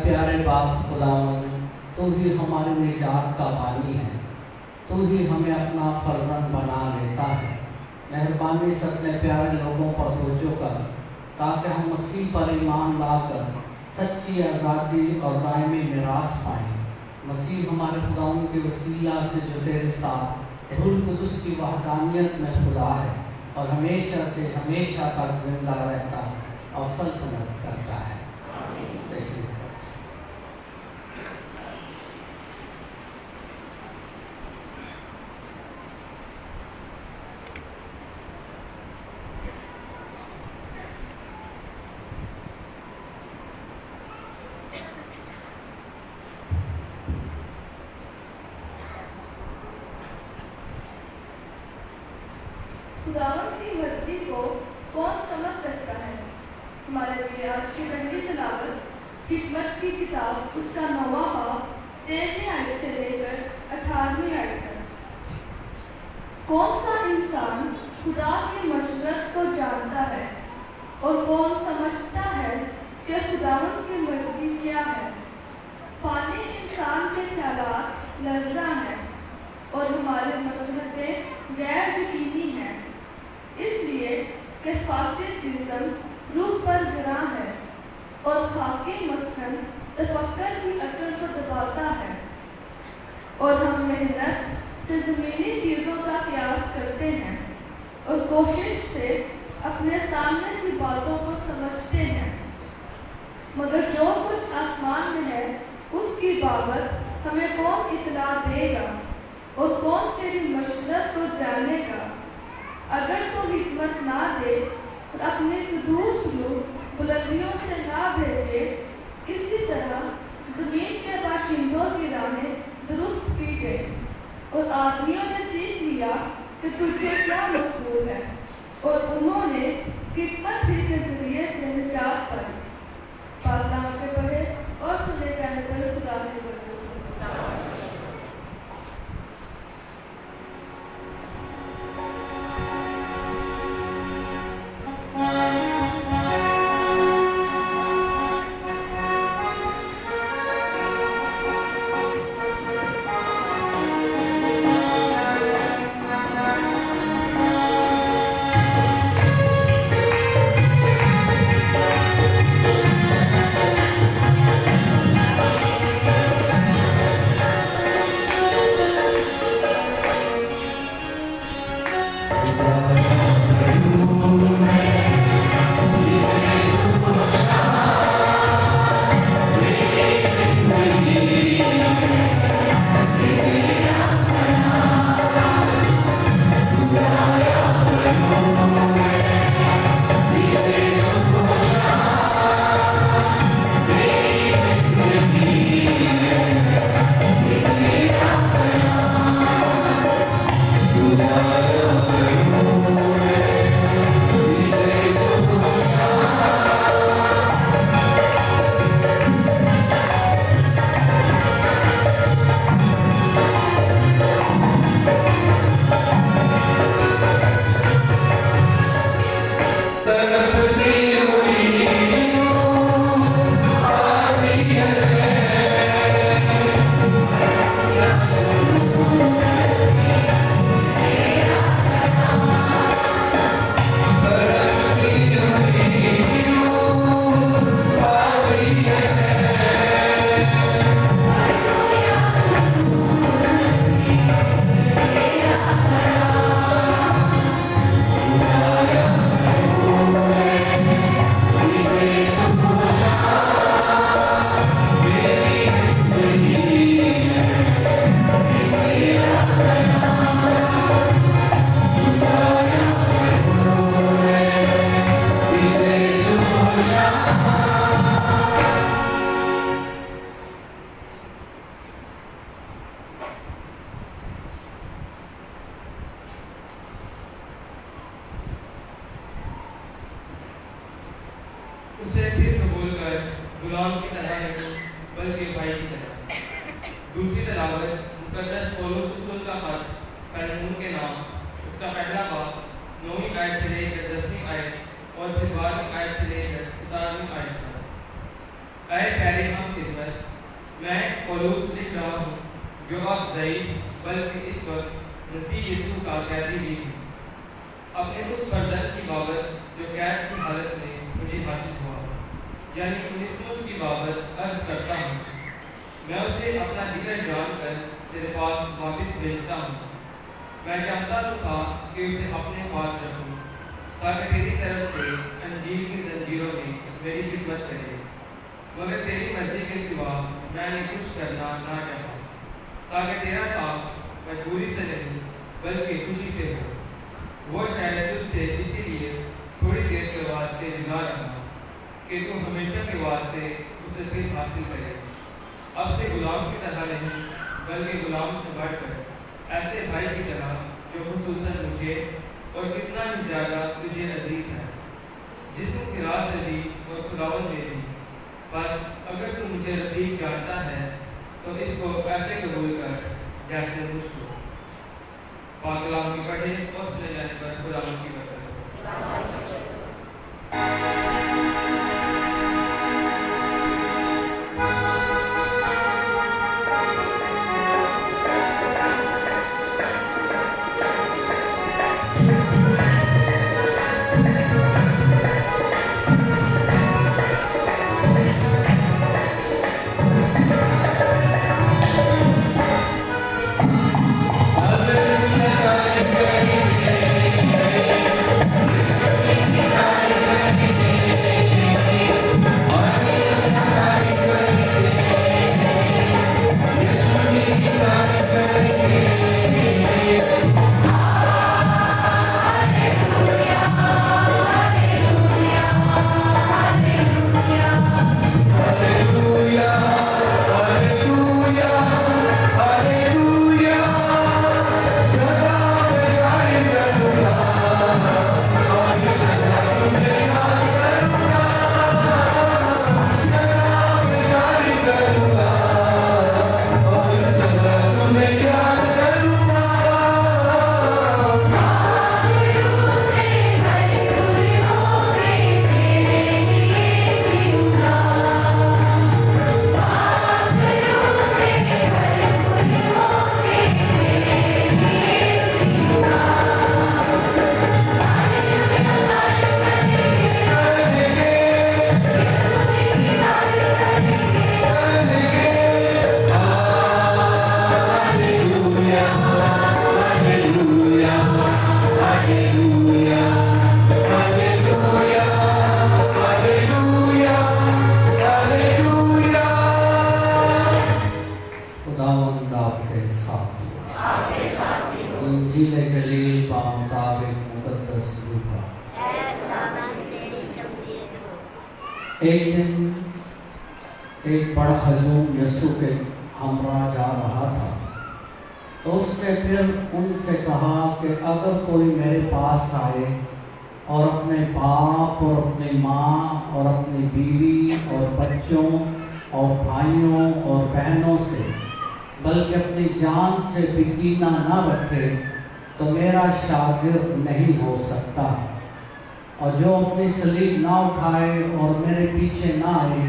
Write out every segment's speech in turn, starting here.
प्यारे बाप खुदावंद, तू ही हमारी निजात का पानी है, तू ही हमें अपना फर्जंद बना लेता है। मेहरबानी से अपने प्यारे लोगों पर तवज्जो कर, ताकि हम मसीह पर ईमान लाकर सच्ची आज़ादी और दायमी मिरास पाएँ। मसीह हमारे खुदावंद के वसीला से जो तेरे साथ रूह कुदुस की वहदानियत में खुदा है और हमेशा से हमेशा तक जिंदा रहता और सल्तनत करता है। खुदावंद की मर्जी को कौन समझ सकता है? हमारे लिए आज की पहली तिलावत हिकमत की किताब उसका 9वां बाब 13वीं आयत से लेकर 18वीं आयत तक। कौन सा इंसान खुदा की मशवरत को जानता है और कौन समझता है कि खुदावंद की मर्जी क्या है? फानी इंसान के ख्यालात लर्जा हैं और हमारे मसलहतें गैर यकीनी हैं, इसलिए कि फासिद जिस्म रूह पर गिरा है और खाकी मस्कन तफक्कर की अक्ल को दबाता है, और हम मेहनत से ज़मीनी चीज़ों का कयास करते हैं और कोशिश से अपने सामने की बातों को समझते हैं, मगर जो कुछ आसमान में है उसकी बाबत हमें कौन इतला देगा और कौन तेरी मशरत को जानेगा। अगर तू हिकमत ना दे और अपने कुदूस रूह बुलंदियों से ना भेजे, किसी तरह जमीन के बाशिंदों की राहें दुरुस्त की गई और आदमियों ने सीख लिया कि तुझे क्या मकबूल है, और उन्होंने हिकमत ही के जरिए से निजात पाई। पाकलाम के पढ़े और सुने जाने पर खुदा के बरकत। उसे फिर कबूल कर गुलाम की तरह नहीं बल्कि भाई की तरह। दूसरी तलावत मुकद्दस पौलुस रसूल का खत फिलेमोन के नाम उसका पहला बाब 9वीं आयत से लेकर 10वीं आयत और फिर 12वीं आयत से लेकर 17वीं आयत तक। ऐ प्यारे हम खिदमत, मैं पौलुस लिख रहा हूँ जो अब ज़ईफ बल्कि इस वक्त मसीह यीशु का कैदी भी हूँ, अपने उस फर्जंद की बाबत जो कैद की हालत में मुझे हासिल हुआ, यानी उन्नीस की बाबत अर्ज करता हूँ। मैं उसे अपना जिक्र जानकर तेरे पास वापस भेजता हूँ। मैं जानता तो था कि उसे अपने पास रखूँ ताकि तेरी तरफ से अंजील की जंजीरों में मेरी खिदमत करे, मगर तेरी मर्जी के सिवा मैंने कुछ करना ना चाहा, ताकि तेरा काम मजबूरी से नहीं बल्कि खुशी से हो। वो शायद तुझसे इसीलिए थोड़ी देर के वास्ते जुदा रहा कि तू हमेशा के वास्ते उसे फिर हासिल करे। अब से गुलाम की तरह नहीं बल्कि गुलाम से बढ़कर ऐसे भाई की तरह जो खुसूसन मुझे और कितना ही ज़्यादा तुझे अजीज है, जिस्म की रास अजीज और खुदावन में भी। बस अगर तू मुझे रफीक जानता है तो इसको ऐसे कबूल कर जैसे मुझको। पाकलाम की पढ़े और सुने जाने पर खुदावन की बरकत। आपके साथ हो। इंजील जलील बामुताबिक मुकद्दस लूका। एक दिन एक बड़ा हजूम यीशु के हमरा जा रहा था, तो उसने फिर उनसे कहा कि अगर कोई मेरे पास आए और अपने बाप और अपनी माँ और अपनी बीवी और बच्चों और भाइयों और बहनों से बल्कि अपनी जान से भी कीना न रखे तो मेरा शागिर्द नहीं हो सकता। और जो अपनी सलीब ना उठाए और मेरे पीछे ना आए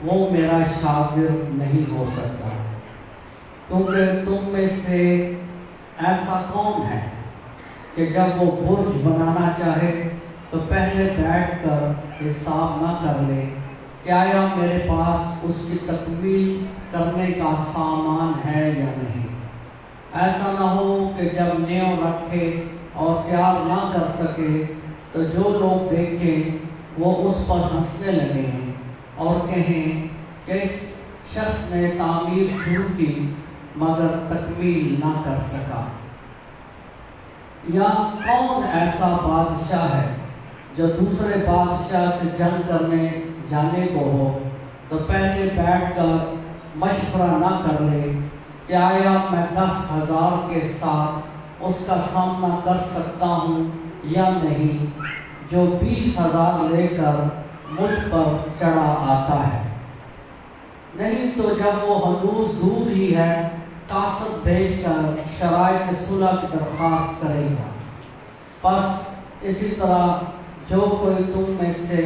वो मेरा शागिर्द नहीं हो सकता। क्योंकि तुम में से ऐसा कौन है कि जब वो बुर्ज बनाना चाहे तो पहले बैठकर हिसाब ना कर ले क्या यह मेरे पास उसकी तकमील करने का सामान है या नहीं। ऐसा ना हो कि जब नींव रखे और तैयार ना कर सके तो जो लोग देखें वो उस पर हंसने लगे और कहें कि इस शख्स ने तामीर शुरू की मगर तकमील ना कर सका। या कौन ऐसा बादशाह है जो दूसरे बादशाह से जंग करने जाने को हो तो पहले बैठकर मशवरा ना कर ले क्या यह मैं 10,000 के साथ उसका सामना कर सकता हूँ या नहीं, जो 20,000 लेकर मुझ पर चढ़ा आता है। नहीं तो जब वो हनूज दूर ही है कासद भेजकर शराइत सुलह की दरख्वास्त करेगा। बस इसी तरह जो कोई तुम में से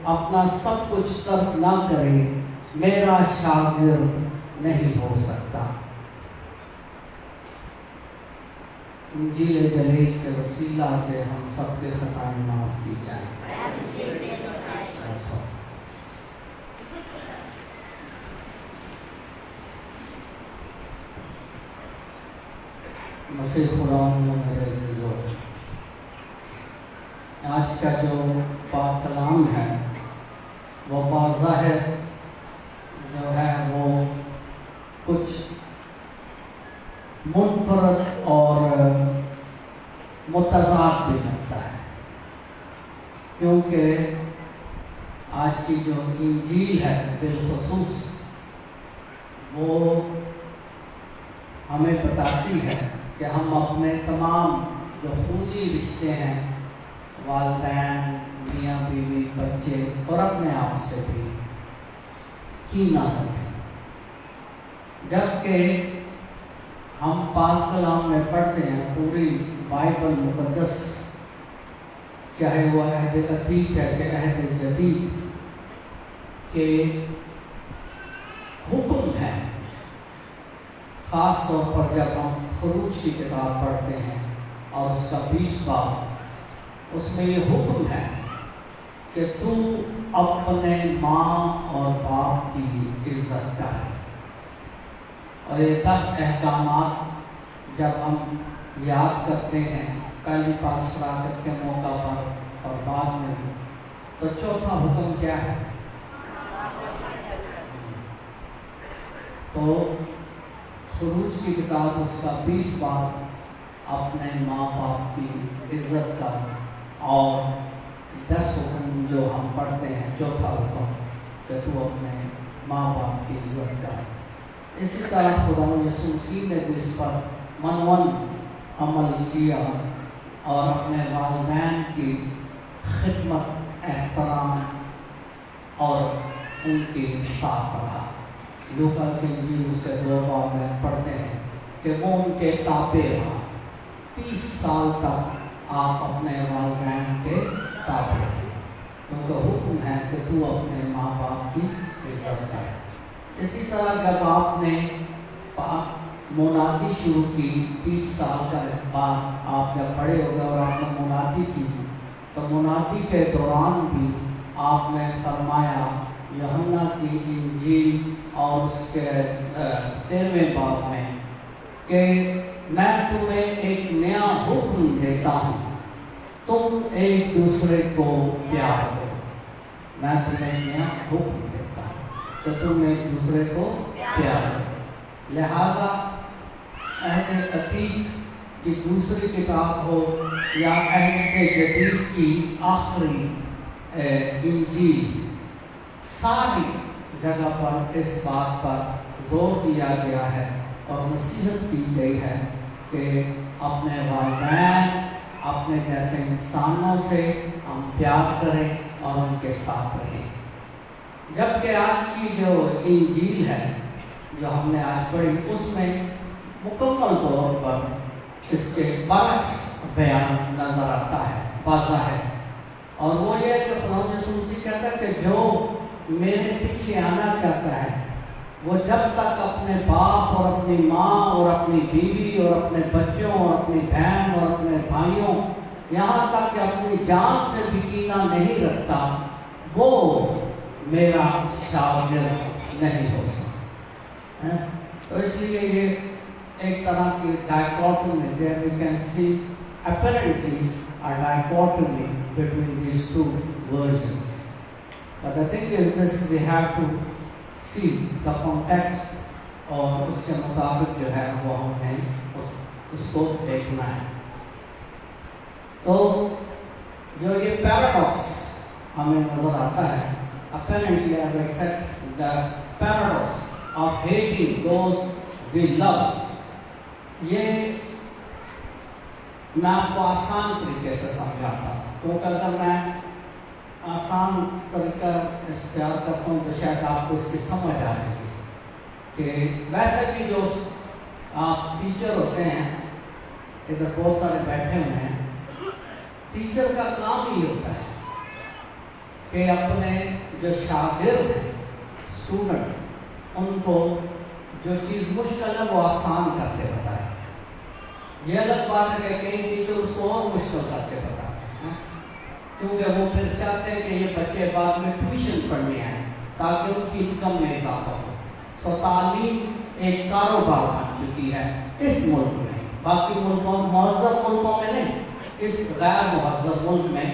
अपना सब कुछ तर्क ना करे मेरा शागिर्द नहीं हो सकता। इंजील जलील के वसीला से हम सबके खताएं माफ की जाए। मसीह खुदा मेरे अज़ीज़ों, आज का जो पाक कलाम है वो बाज़ाहिर जो है वो कुछ मुनफरद और मुतज़ाद भी लगता है, क्योंकि आज की जो इंजील है बिलखुसूस वो हमें बताती है कि हम अपने तमाम जो खूनी रिश्ते हैं वालिदैन, मियाँ बीवी, बच्चे और अपने आप से भी कीना रखें। जबकि हम पाक कलाम में पढ़ते हैं पूरी बाइबल मुकद्दस, चाहे वो अहद अतीक है कि अहद जदीद के हुक्म है। ख़ास तौर पर जब हम खरूज की किताब पढ़ते हैं और उसका 20 बाब, उसमें ये हुक्म है कि तू अपने माँ और बाप की इज्जत कर। और ये 10 अहकामात जब हम याद करते हैं पहली पाक शराकत के मौका पर और बाद में भी, तो चौथा हुक्म क्या है? तो खरूज की किताब उसका 20 बाब अपने माँ बाप की इज्जत कर, और 10 हुक्म जो हम पढ़ते हैं चौथा हुक्म कि तू अपने माँ बाप की इज्जत कर। इसी तरह खुदा यीशु मसीह ने भी इस पर मनवन अमल किया और अपने वालिदैन की खिदमत, एहतराम और उनके साथ रहा। लूका के इंजील उसके 2 बाब में पढ़ते हैं कि वो उनके ताबे रहा। 30 साल तक आप अपने वालिदैन के ताबे, उनका हुक्म है कि तू अपने माँ बाप की इज्जत कर। इसी तरह जब आपने मुनादी शुरू की 30 साल का बाद, आप जब बड़े हो गए और आपने मुनादी की, तो मुनादी के दौरान भी आपने फरमाया यूहन्ना की इंजील और उसके 13वें बाब में कि मैं तुम्हें एक नया हुक्म देता हूँ, तुम एक दूसरे को प्यार करो। मैं तुम्हें नया हुक्म देता हूँ तो तुम एक दूसरे को प्यार करो। लिहाजा अहद अतीक की दूसरी किताब हो या अहद जदीद की आखिरी इंजील, सारी जगह पर इस बात पर जोर दिया गया है और नसीहत की गई है कि अपने वालिदैन, अपने जैसे इंसानों से हम प्यार करें और उनके साथ रहें। जबकि आज की जो इंजील है जो हमने आज पढ़ी, उसमें मुकम्मल तौर पर इसके बरक्स बयान नजर आता है, वाज़ा है। और वो ये कि खुदा यीशु कहता है कि जो मेरे पीछे आना चाहता है वो जब तक अपने बाप और अपनी माँ और अपनी बीवी और अपने बच्चों और अपनी बहन और अपने भाइयों, यहाँ तक कि अपनी जान से भी कीना नहीं रखता, वो मेरा शागिर्द नहीं हो सकता। तो इसलिए ये एक तरह की dichotomy, there we can see apparently a dichotomy between these two versions. But the thing is this, we have to see the context और उसके मुताबिक जो है वो हमें उसको देखना है। तो जो ये पैराडॉक्स हमें नजर आता है, apparently as I said, the paradox of hating those we love, ये मैं आपको आसान तरीके से समझाता हूँ, क्योंकि अगर मैं आसान तरीका इख्तियार करता हूँ तो शायद आपको इसकी समझ आ जाएगी कि वैसे भी जो टीचर होते हैं, इधर बहुत सारे बैठे हुए हैं, टीचर का काम ही होता है कि अपने जो शागिर्द हैं, स्टूडेंट, उनको जो चीज़ मुश्किल है वो आसान करके बताए। ये अलग बात है कि कई टीचर उसको और मुश्किल करके बताते हैं, क्योंकि वो फिर चाहते हैं कि ये बच्चे बाद में ट्यूशन पढ़ने आए ताकि उनकी इनकम में इजाफा हो। सो तालीम एक कारोबार बन चुकी है इस मुल्क में, बाकी मुल्कों, मुहज़्ज़ब मुल्कों में नहीं, इस गैर मुहज़्ज़ब मुल्क में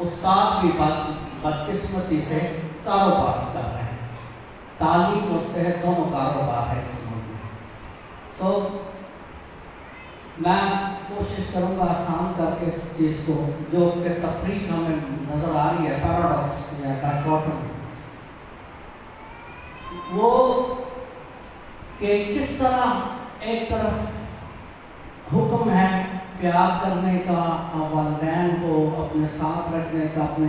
उस्ताद भी बदकिस्मती से कारोबार कर रहे हैं। तालीम और सेहत दोनों कारोबार है इस मुल्क में। तो मैं कोशिश करूँगा आसान करके इस चीज़ को, जो कि तफरीक हमें नज़र आ रही है, पैराडॉक्स या डायकोटमी, वो कि किस तरह एक तरफ हुक्म है प्यार करने का, वालिदैन को अपने साथ रखने का, अपने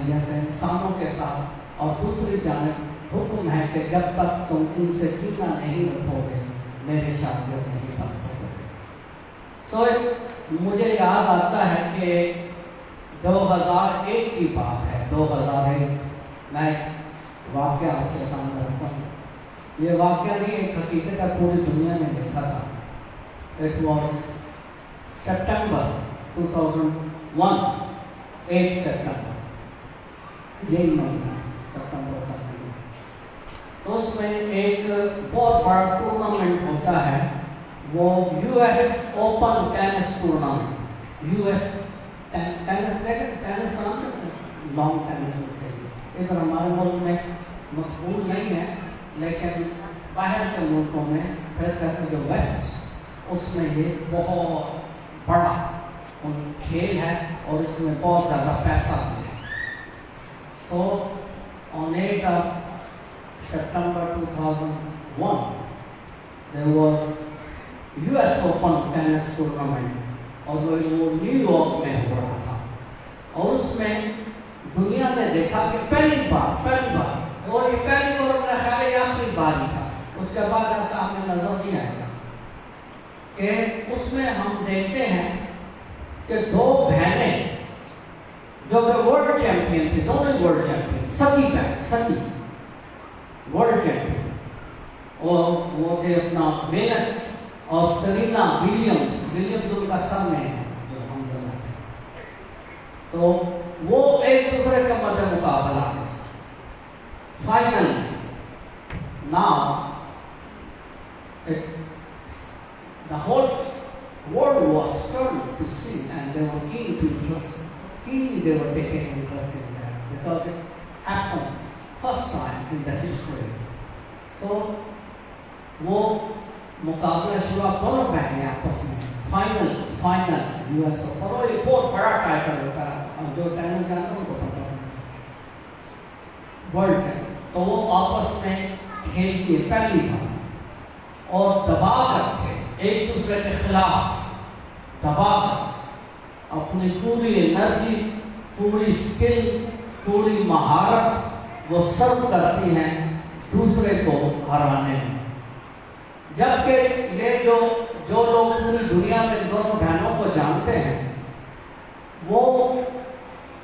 जैसे इंसानों के साथ, और दूसरी जानिब हुक्म है कि जब तक तुम इनसे कीना नहीं रखोगे मेरे शागिर्द नहीं बन सकोगे। सो मुझे याद आता है कि 2001 की बात है, 2001 मैं वाक़या आपके सामने रखता हूँ। ये वाक़या नहीं, एक हकीकत है, पूरी दुनिया में देखा था। इट वॉज सितंबर 2001, 8 सितंबर, यही महीना सितंबर का महीना। तो उसमें एक बहुत बड़ा टूर्नामेंट होता है, वो US open tennis tournament. US tennis long tennis होते हैं, इधर हमारे मुल्क में मकबूल नहीं है, लेकिन बाहर के मुल्कों में फिर कहते जो वेस्ट, उसमें ये बहुत बड़ा खेल है और इसमें बहुत ज़्यादा पैसा भी है। So on 8 September 2001 there was US Open tennis tournament और वो न्यूयॉर्क में हो रहा था। और उसमें दुनिया ने देखा कि पहली बार और ये पहली और मेरा ख्याल है आखिरी बार ही था, उसके बाद ऐसा हमें नजर नहीं आएगा कि उसमें हम देखते हैं कि दो बहनें जो कि वर्ल्ड चैंपियन थी, दोनों वर्ल्ड चैंपियन, सती वर्ल्ड चैंपियन, और वो थे अपना वेनस और सेरेना विलियम्स उनका सरनेम है जो हम जानते हैं। तो वो एक दूसरे के मध्य मुकाबला है। Final now the whole world was turned to see, and they were keenly they were taking interest in that because it happened first time in the history. So वो मुकाबला शुरू दोनों बहने आपस में, फाइनल यूएस ओपन, और ये बहुत बड़ा टाइटल होता है, और जो टेनिस जानते हैं उनको पता है, वर्ल्ड है। तो वो आपस में खेलती है पहली बार, और दबा करके एक दूसरे के खिलाफ दबा कर अपनी पूरी एनर्जी, पूरी स्किल, पूरी महारत वो सर्व करती हैं दूसरे को हराने में। जबकि ये जो लोग पूरी दुनिया में दोनों बहनों को जानते हैं, वो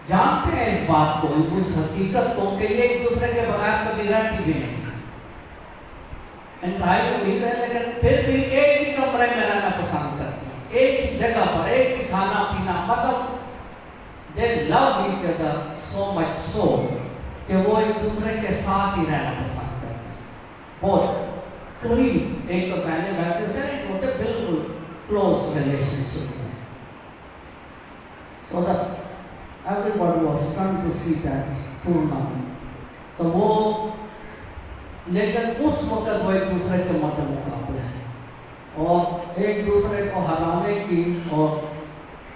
जानते हैं इस बात को, इस हकीकत को कि ये एक दूसरे के बगैर कभी रहती भी नहीं। इंतहाई उम्मीद है, लेकिन फिर भी एक ही कमरे में रहना पसंद करती है, एक ही जगह पर, एक ही खाना पीना, मतलब they love each other so much so कि वो एक दूसरे के साथ ही रहना पसंद करते हैं। बहुत करीब एक तो पहले रहते थे, एक होते बिल्कुल क्लोज रिलेशनशिप में। So that everybody was trying to see that tournament। तो वो, लेकिन उस वक्त वो एक दूसरे के मध्य मुकाबले हैं और एक दूसरे को हराने की, और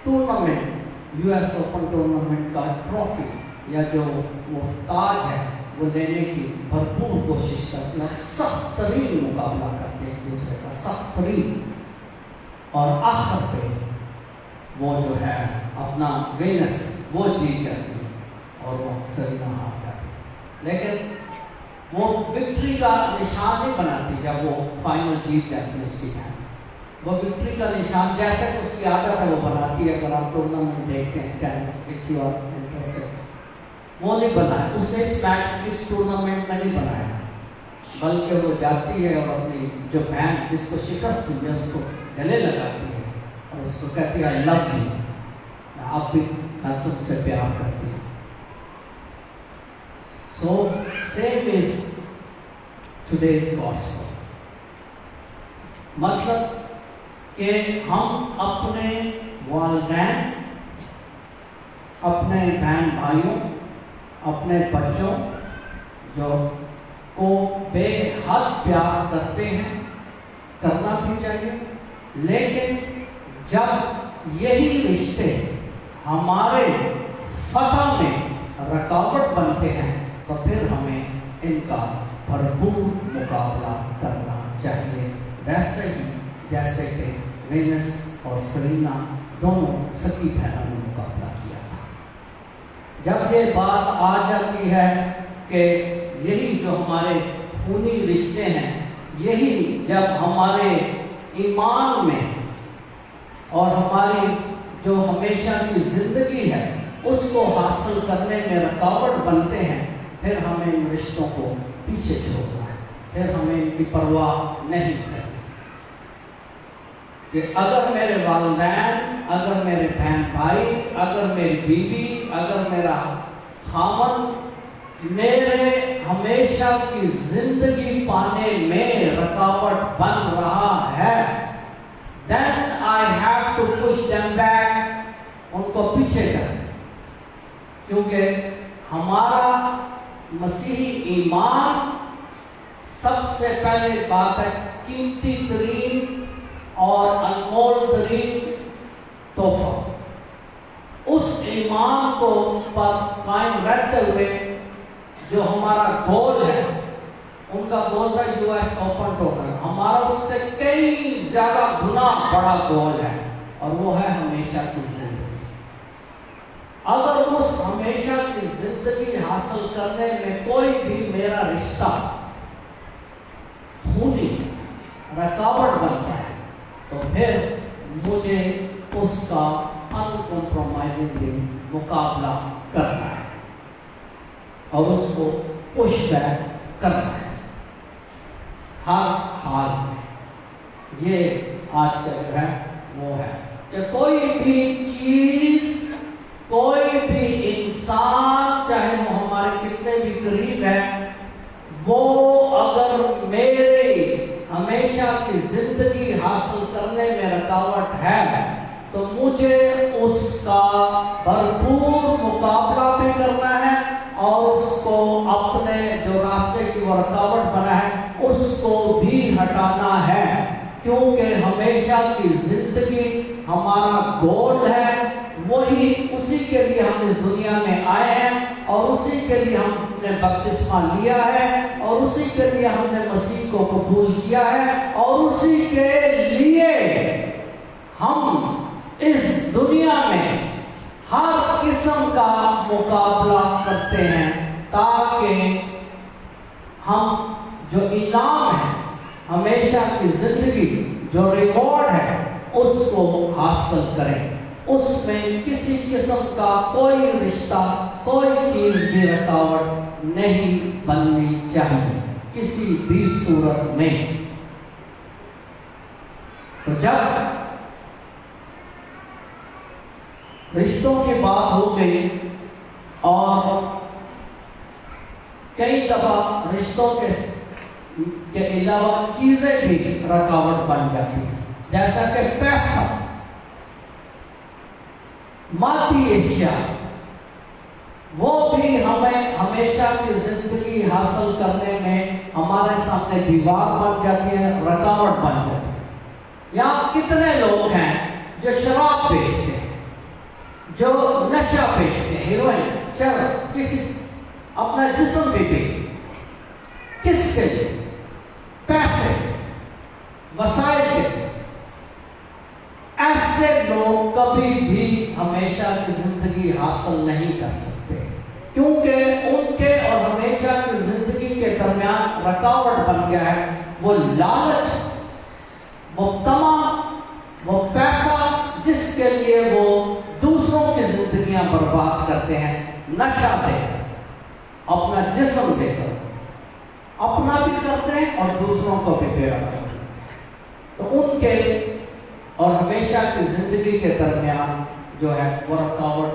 टूर्नामेंट, यूएस ओपन टूर्नामेंट का ट्रॉफी या जो वो ताज है वो लेने की भरपूर कोशिश करते हैं, सख्त तरीन मुकाबला करते हैं एक दूसरे का, सख्त तरीन, और आखिर पे वो जो है अपना वेनस वो जीत जाती है और वो सरीना हार जाती है। लेकिन वो विक्ट्री का निशान नहीं बनाती जब वो फाइनल जीत जाती है उसकी बहन, वो विक्ट्री का निशान जैसे उसकी आदत है वो बनाती है। अगर आप टूर्नामेंट देखते हैं tennis, if you are interested, वो नहीं बनाया उसने इस मैच, इस टूर्नामेंट में नहीं बनाया, बल्कि वो जाती है और अपनी जो बहन जिसको शिकस्त हुई है उसको गले लगाती है और उसको कहती है आई लव यू, आप भी, मैं तुमसे प्यार करती हूँ। So same is today's gospel, मतलब कि हम अपने वालिदैन, अपने बहन भाइयों, अपने बच्चों जो को बेहद प्यार करते हैं, करना भी चाहिए, लेकिन जब यही रिश्ते हमारे फतह में रुकावट बनते हैं तो फिर हमें इनका भरपूर मुकाबला करना चाहिए, वैसे ही जैसे कि वेनस और सरीना दोनों सखी बहनों ने मुकाबला किया था। जब ये बात आ जाती है कि यही जो हमारे खूनी रिश्ते हैं, यही जब हमारे ईमान में और हमारी जो हमेशा की जिंदगी है उसको हासिल करने में रुकावट बनते हैं, फिर हमें इन रिश्तों को पीछे छोड़ना है, फिर हमें इनकी परवाह नहीं करनी। कि अगर मेरे वालिदैन, अगर मेरे बहन भाई, अगर मेरी बीवी, अगर मेरा खामन मेरे हमेशा की जिंदगी पाने में रुकावट बन रहा है, then I have to push them back, उनको पीछे कर, क्योंकि हमारा मसीही ईमान सबसे पहले बात है कीमती तरीन और अनमोल तरीन तोहफा। उस ईमान को पर कायम रखते हुए जो हमारा गोल है, उनका गोल था यूएस ओपन टूर्नामेंट, हमारा उससे कई ज्यादा गुना बड़ा गोल है और वो है हमेशा की जिंदगी। अगर उस हमेशा की जिंदगी हासिल करने में कोई भी मेरा रिश्ता खूनी रुकावट बनता है तो फिर मुझे उसका अनकॉम्प्रोमाइजिंगली मुकाबला करना है और उसको पुश बैक करना है हर हाल में। ये आज का जो है वो है कि कोई भी चीज, कोई भी इंसान, चाहे वो हमारे कितने भी करीब है, वो अगर मेरे हमेशा की जिंदगी हासिल करने में रुकावट है तो मुझे उसका भरपूर मुकाबला भी करना है और उसको अपने जो रास्ते की वो रुकावट बना है उसको भी हटाना है। کیونکہ ہمیشہ کی زندگی ہمارا گول ہے، وہی اسی کے لیے ہم اس دنیا میں آئے ہیں، اور اسی کے لیے ہم نے بپتسمہ لیا ہے، اور اسی کے لیے ہم نے مسیح کو قبول کیا ہے، اور اسی کے لیے ہم اس دنیا میں ہر قسم کا مقابلہ کرتے ہیں، تاکہ ہم جو انعام ہے، ہمیشہ کی زندگی جو ریوارڈ ہے، اس کو حاصل کریں۔ اس میں کسی قسم کا کوئی رشتہ، کوئی چیز بھی رکاوٹ نہیں بننی چاہیے کسی بھی صورت میں۔ تو جب رشتوں کی بات ہو گئی، اور کئی دفعہ رشتوں کے علاوہ چیزیں بھی رکاوٹ بن جاتی ہیں، جیسا کہ پیسہ، مادی اشیاء، وہ بھی ہمیں ہمیشہ کی زندگی حاصل کرنے میں ہمارے سامنے دیوار بن جاتی ہے، رکاوٹ بن جاتی ہے۔ یہاں کتنے لوگ ہیں جو شراب بیچتے ہیں، جو نشہ بیچتے ہیں، ہیروئن، چرس، کسی اپنا جسم بھی کس کے لیے؟ پیسے، وسائل کے لیے۔ ایسے لوگ کبھی بھی ہمیشہ کی زندگی حاصل نہیں کر سکتے، کیونکہ ان کے اور ہمیشہ کی زندگی کے درمیان رکاوٹ بن گیا ہے وہ لالچ، وہ تما، وہ پیسہ، جس کے لیے وہ دوسروں کی زندگیاں برباد کرتے ہیں، نشہ دے کر، اپنا جسم دے کر، اپنا بھی کرتے ہیں اور دوسروں کو بھی دے رہا ہے۔ تو ان کے اور ہمیشہ کی زندگی کے درمیان جو ہے وہ رکاوٹ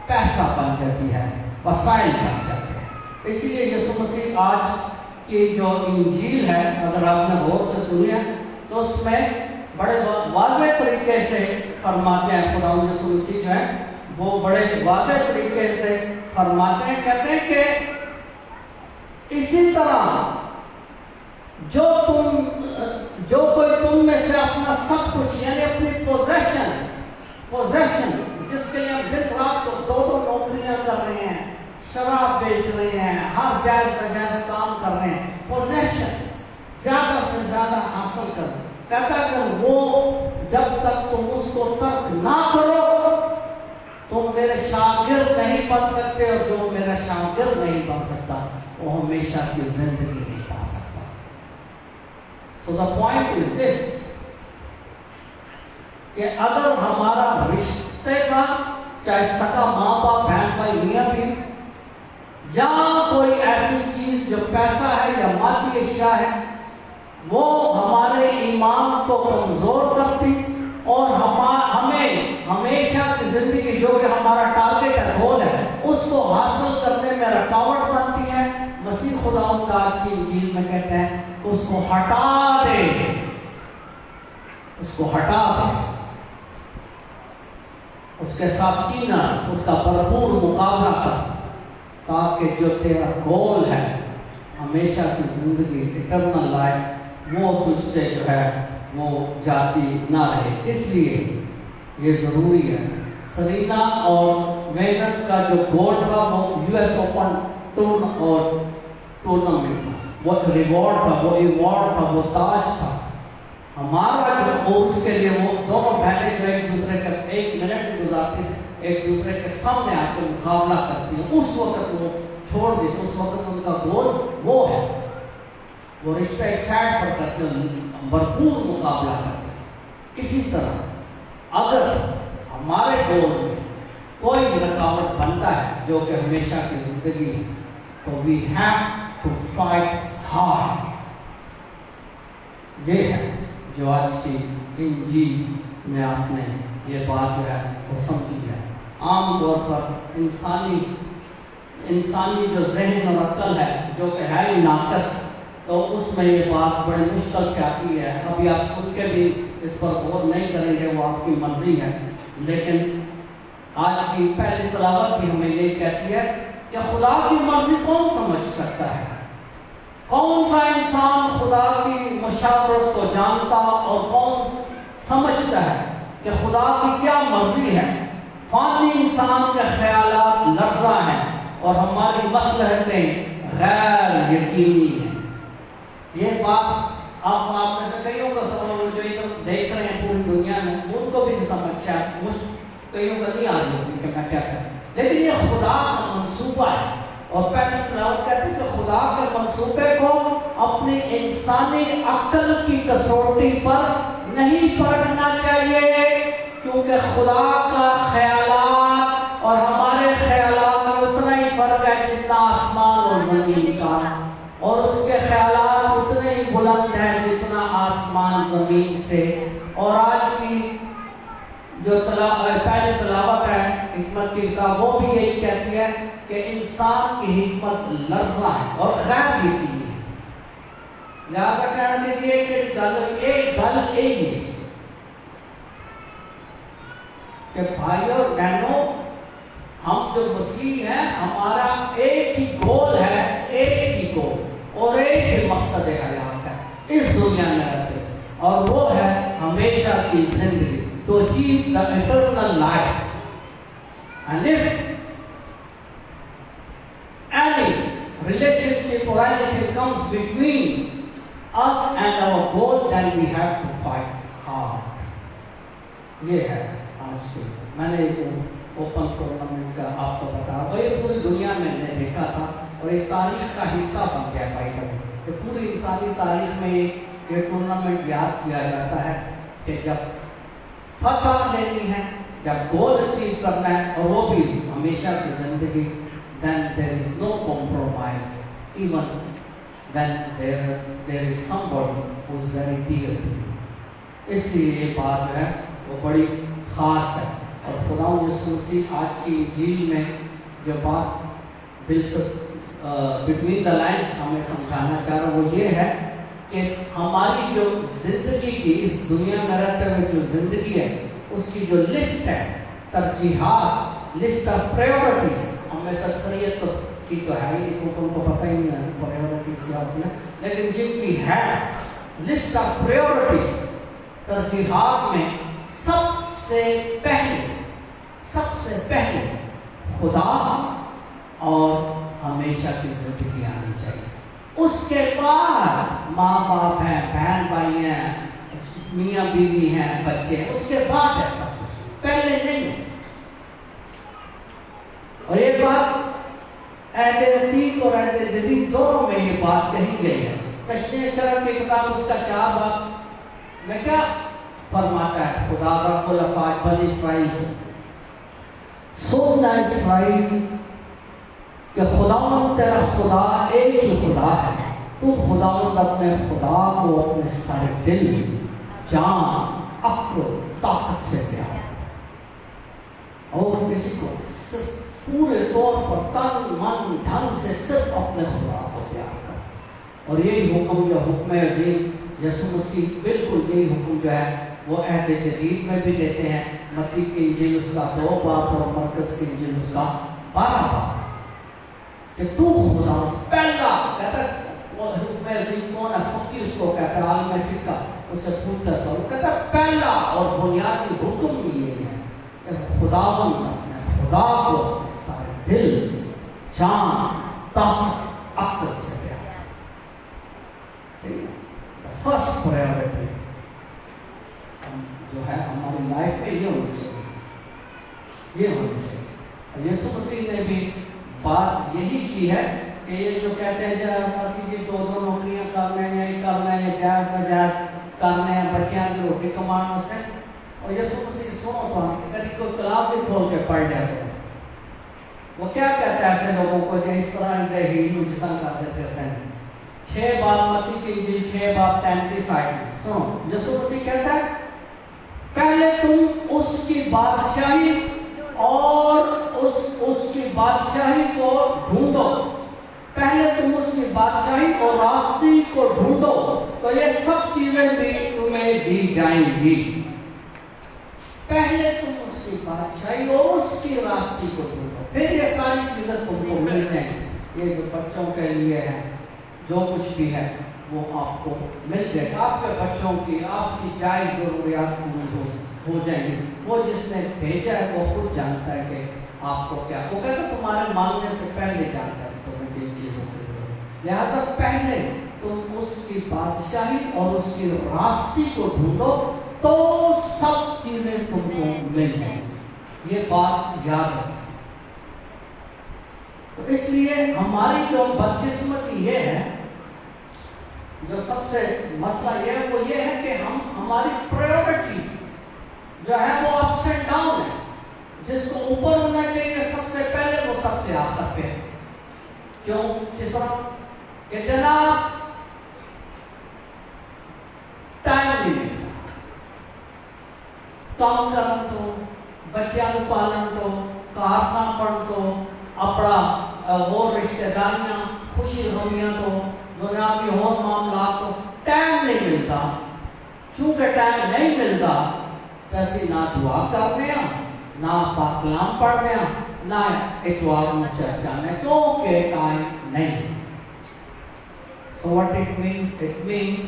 پیسہ بن جاتی ہے، وسائل بن جاتے ہیں۔ اس لیے یسوع مسیح آج کی جو انجیل ہے، اگر آپ نے غور سے سنی ہے تو اس میں بڑے واضح طریقے سے فرماتے ہیں، خدا یسوع مسیح جو ہے وہ بڑے واضح طریقے سے فرماتے ہیں، کہتے ہیں کہ اسی طرح جو کوئی تم میں سے اپنا سب کچھ، یعنی اپنی پوزیشن جس کے لیے ہم دن رات کو دو نوکریاں کر رہے ہیں، شراب بیچ رہے ہیں، ہر جائز ناجائز کام کر رہے ہیں، پوزیشن زیادہ سے زیادہ حاصل کر، کہتا کہ وہ جب تک تم اس کو ترک نہ کرو تم میرے شاگرد نہیں بن سکتے، اور جو میرا شاگرد نہیں بن سکتا وہ ہمیشہ کی زندگی نہیں پا سکتا۔ So the point is this کہ اگر ہمارا رشتے کا، چاہے سکا ماں باپ، بہن بھائی، میاں بیوی، یا کوئی ایسی چیز جو پیسہ ہے یا مادی اشیاء ہے، وہ ہمارے ایمان کو کمزور کرتی اور ہمیں ہمیشہ کی زندگی جو کہ ہمارا ٹارگیٹ ہے، گول ہے، اس کو حاصل کرنے میں رکاوٹ بنتی ہے، مسیح خداوند آج کی انجیل میں کہتے ہیں اس کو ہٹا دے، اس کو ہٹا دے، اس کے ساتھ کینہ، اس کا بھرپور مقابلہ کر، تاکہ جو تیرا گول ہے ہمیشہ کی زندگی، اٹرنل لائف، وہ تجھ سے جو ہے وہ جاتی نہ رہے۔ اس لیے یہ ضروری ہے۔ سرینا اور وینس کا جو گول تھا وہ US اوپن ٹورنامنٹ تھا، وہ ریوارڈ تھا، وہ ایوارڈ تھا، وہ تاج تھا۔ ہمارا جو اس کے لیے وہ دونوں بہنیں جو ایک دوسرے کا 1 منٹ بھی گزارتی تھی، ایک دوسرے کے سامنے آ کے مقابلہ کرتی ہیں، اس وقت وہ چھوڑ دیتے، اس وقت ان کا گول وہ ہے، وہ رشتہ ایک سائڈ پر کرتے ہیں، بھرپور مقابلہ کرتے ہیں۔ اسی طرح اگر ہمارے گول میں کوئی رکاوٹ بنتا ہے جو کہ ہمیشہ کی زندگی ہے، تو we have to fight hard۔ یہ ہے جو آج کی انجیل میں آپ نے یہ بات جو ہے وہ سمجھی ہے۔ عام طور پر انسانی جو ذہن اور عقل ہے جو کہ ہے ہی ناقص، تو اس میں یہ بات بڑی مشکل سے آتی ہے۔ ابھی آپ سن کے بھی اس پر غور نہیں کریں گے، وہ آپ کی مرضی ہے، لیکن آج کی پہلی تلاوت بھی ہمیں یہ کہتی ہے کہ خدا کی مرضی کون سمجھ سکتا ہے؟ کون سا انسان خدا کی مشاورت کو جانتا اور کون سمجھتا ہے کہ خدا کی کیا مرضی ہے؟ فانی انسان کے خیالات لرزاں ہیں اور ہماری مصلحتیں غیر یقینی ہیں۔ یہ بات آپ میں سے کئیوں کو جو دیکھ رہے ہیں پوری دنیا میں، ان کو بھی سمجھ کئیوں کو نہیں آ رہی ہوتی کہ میں کیا کروں، لیکن یہ خدا کا منصوبہ ہے۔ اور پیٹرن کہتے ہیں کہ خدا کے منصوبے کو اپنی انسانی عقل کی کسوٹی پر نہیں پرکھنا چاہیے، کیونکہ خدا کا خیالات اور ہمارے خیالات میں اتنا ہی فرق ہے جتنا آسمان اور زمین کا، اور اس کے خیالات اتنے ہی بلند ہیں جتنا آسمان زمین سے۔ اور آج کی جو پہلی تلاوت ہے حکمت کی کتاب، وہ بھی یہی کہتی ہے کہ انسان کی حکمت لرزاں ہے اور غیر یقینی ہے۔ لہٰذا کہنا دیجیے کہ گل ایک ہے کہ بھائیوں اور بہنوں، ہم جو مسیح ہیں، ہمارا ایک ہی گول ہے، ایک ہی گول اور ایک ہی مقصد حیات ہے اس دنیا میں رہتے، اور وہ ہے ہمیشہ کی زندگی، to achieve the eternal life. And if any relationship or anything comes between us and our goal, then we have to fight hard. یہ ہے آج کی میں نے اوپن ٹورنامنٹ کا آپ کو بتا، اور یہ پوری دنیا میں نے دیکھا تھا اور ایک تاریخ کا حصہ بن گیا بھائی، کہ پوری انسانی تاریخ میں یہ ٹورنامنٹ یاد کیا جاتا ہے کہ جب فتح لینی ہے، جب گول اچیو کرنا ہے، اور وہ بھی ہمیشہ کی زندگی، then there is no compromise even when there is somebody who is very dear to you۔ اس لیے یہ بات جو ہے وہ بڑی خاص ہے، اور خدا یسوع مسیح آج کی انجیل میں جو بات بٹوین دا لائنس ہمیں سمجھانا چاہ رہا وہ یہ ہے کہ ہماری جو زندگی کی اس دنیا میں رہتے ہوئے جو زندگی ہے، اس کی جو لسٹ ہے، ترجیحات، لسٹ آف پریورٹیز، ہمیں سرسریت کی تو ہے ہی، ان کو پتہ ہی نہیں ہے پریورٹیز کیا ہوتی ہے، لیکن جن کی ہے لسٹ آف پریورٹیز، ترجیحات میں سب سے پہلے خدا اور ہمیشہ کی زندگی آنی چاہیے۔ اس کے بعد ماں باپ ہیں، بہن بھائی ہیں، میاں بیوی ہیں، بچے ہیں، اس کے بعد ہے سب کچھ، پہلے نہیں۔ اور یہ بات عہد عتیق اور عہد جدید دونوں میں یہ بات کہی گئی ہے۔ کشتۂ شرف کی کتاب اس کا 4 باب میں کیا فرماتا ہے خدا رب الافواج بنی اسرائیل کو، سننا اسرائیل کہ خداوند تیرا خدا ایک ہی خدا ہے، تو خداوند اپنے خدا کو اپنے سارے دل، جان، عقل، طاقت سے پیار، اور کسی کو صرف پورے طور پر تن من دھن سے صرف اپنے خدا کو پیار کر۔ اور یہی حکم جو حکم عظیم یسوع مسیح بالکل یہی حکم جو ہے وہ عہد جدید میں بھی دیتے ہیں۔ متی کی انجیل اس کا 2 باب اور مرکز کی انجیل اس کا 12 باب، کہ تو خدا پہلا کہتا ہے، وہ حکم عظیم کون ہے؟ فقی اس کو کہتا ہے، عالم فقہ اس سے پوچھتا ہے، وہ کہتا ہے پہلا اور بنیادی حکم یہ ہے کہ خداوند اپنے خدا کو سارے دل، جان، طاقت، عقل سے پیار۔ فرسٹ پرائیورٹی جو ہے ہماری لائف میں یہ ہونی چاہیے، یہ ہونی چاہیے۔ اور یسوع مسیح نے بھی بات یہی کی ہے کہ یہ جو کہتے ہیں مسیح جی 2 نوکریاں کرنے ہیں، یہ کرنا ہے، یہ جائز ناجائز کرنے ہیں، بچیاں کی روٹی کمانا سے، اور یسوع مسیح سنو تو کبھی کوئی کتاب بھی کھول کے پڑھ جاتے ہیں، وہ کیا کہتا ہے ایسے لوگوں کو جو اس طرح ان کے ہی مجتمع کرتے پھرتے ہیں۔ 6 باب متی کی انجیل 6 باب 33 آیت میں سنو، یسوع مسیح کہتا ہے پہلے تم اس کی بادشاہی اور اس کی بادشاہی کو ڈھونڈو، پہلے تم اس کی بادشاہی اور راستی کو ڈھونڈو تو یہ سب چیزیں بھی تمہیں دی جائیں گی۔ پہلے تم اس کی بادشاہی اور اس کی راستی کو ڈھونڈو، پھر یہ ساری چیزیں تم کو مل جائیں۔ یہ جو بچوں کے لیے ہے، जो कुछ भी है वो आपको मिल जाएगा। आपके बच्चों की आपकी जायज़ ज़रूरियात पूरी हो जाएंगी। वो जिसने भेजा है वो खुद जानता है कि आपको क्या, वो कहता तुम्हारे मांगने से पहले जानता है तुम्हें किन चीज़ों की जरूरत, लिहाजा पहले तुम उसकी बादशाही और उसकी रास्ते को ढूंढो तो सब चीजें तुमको मिल जाएंगी। ये बात याद रखो। तो इसलिए हमारी जो बदकिस्मती ये है, जो सबसे मसला ये है वो ये है कि हम हमारी प्रायोरिटीज जो है वो अप्स एंड डाउन है। जिसको ऊपर होना चाहिए सबसे पहले वो सबसे आखिर पे है। क्यों? किस तरह इतना टाइम नहीं मिलता, काम करन तो, बच्चों को पालन तो, कार सांभण तो, अपना और रिश्तेदारियां खुशी होनियां तो, दुनिया की और मामला तो टाइम नहीं मिलता। चूंकि टाइम नहीं मिलता तो ऐसी ना दुआ करने ना पाक कलाम पढ़ने ना इतवार में चर्चा में, क्योंकि टाइम नहीं। So what it means? It means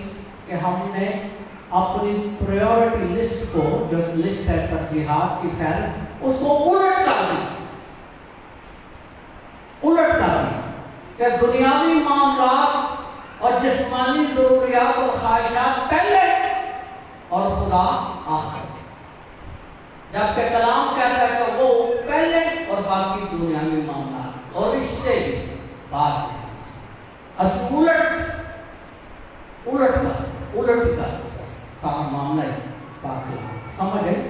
कि हमने अपनी प्रायोरिटी लिस्ट को, जो लिस्ट है तरजीहात की फहरिस्त, उसको उलट कर दी कि दुनियावी मामलात और जिस्मानी जरूरियात और ख्वाहिशात पहले और खुदा आखिर। जबकि कलाम कहता है कि वो पहले और बाकी दुनियावी मामलात और रिश्ते बाद में। उलट कर सारा मामला है, बाकी समझ गए?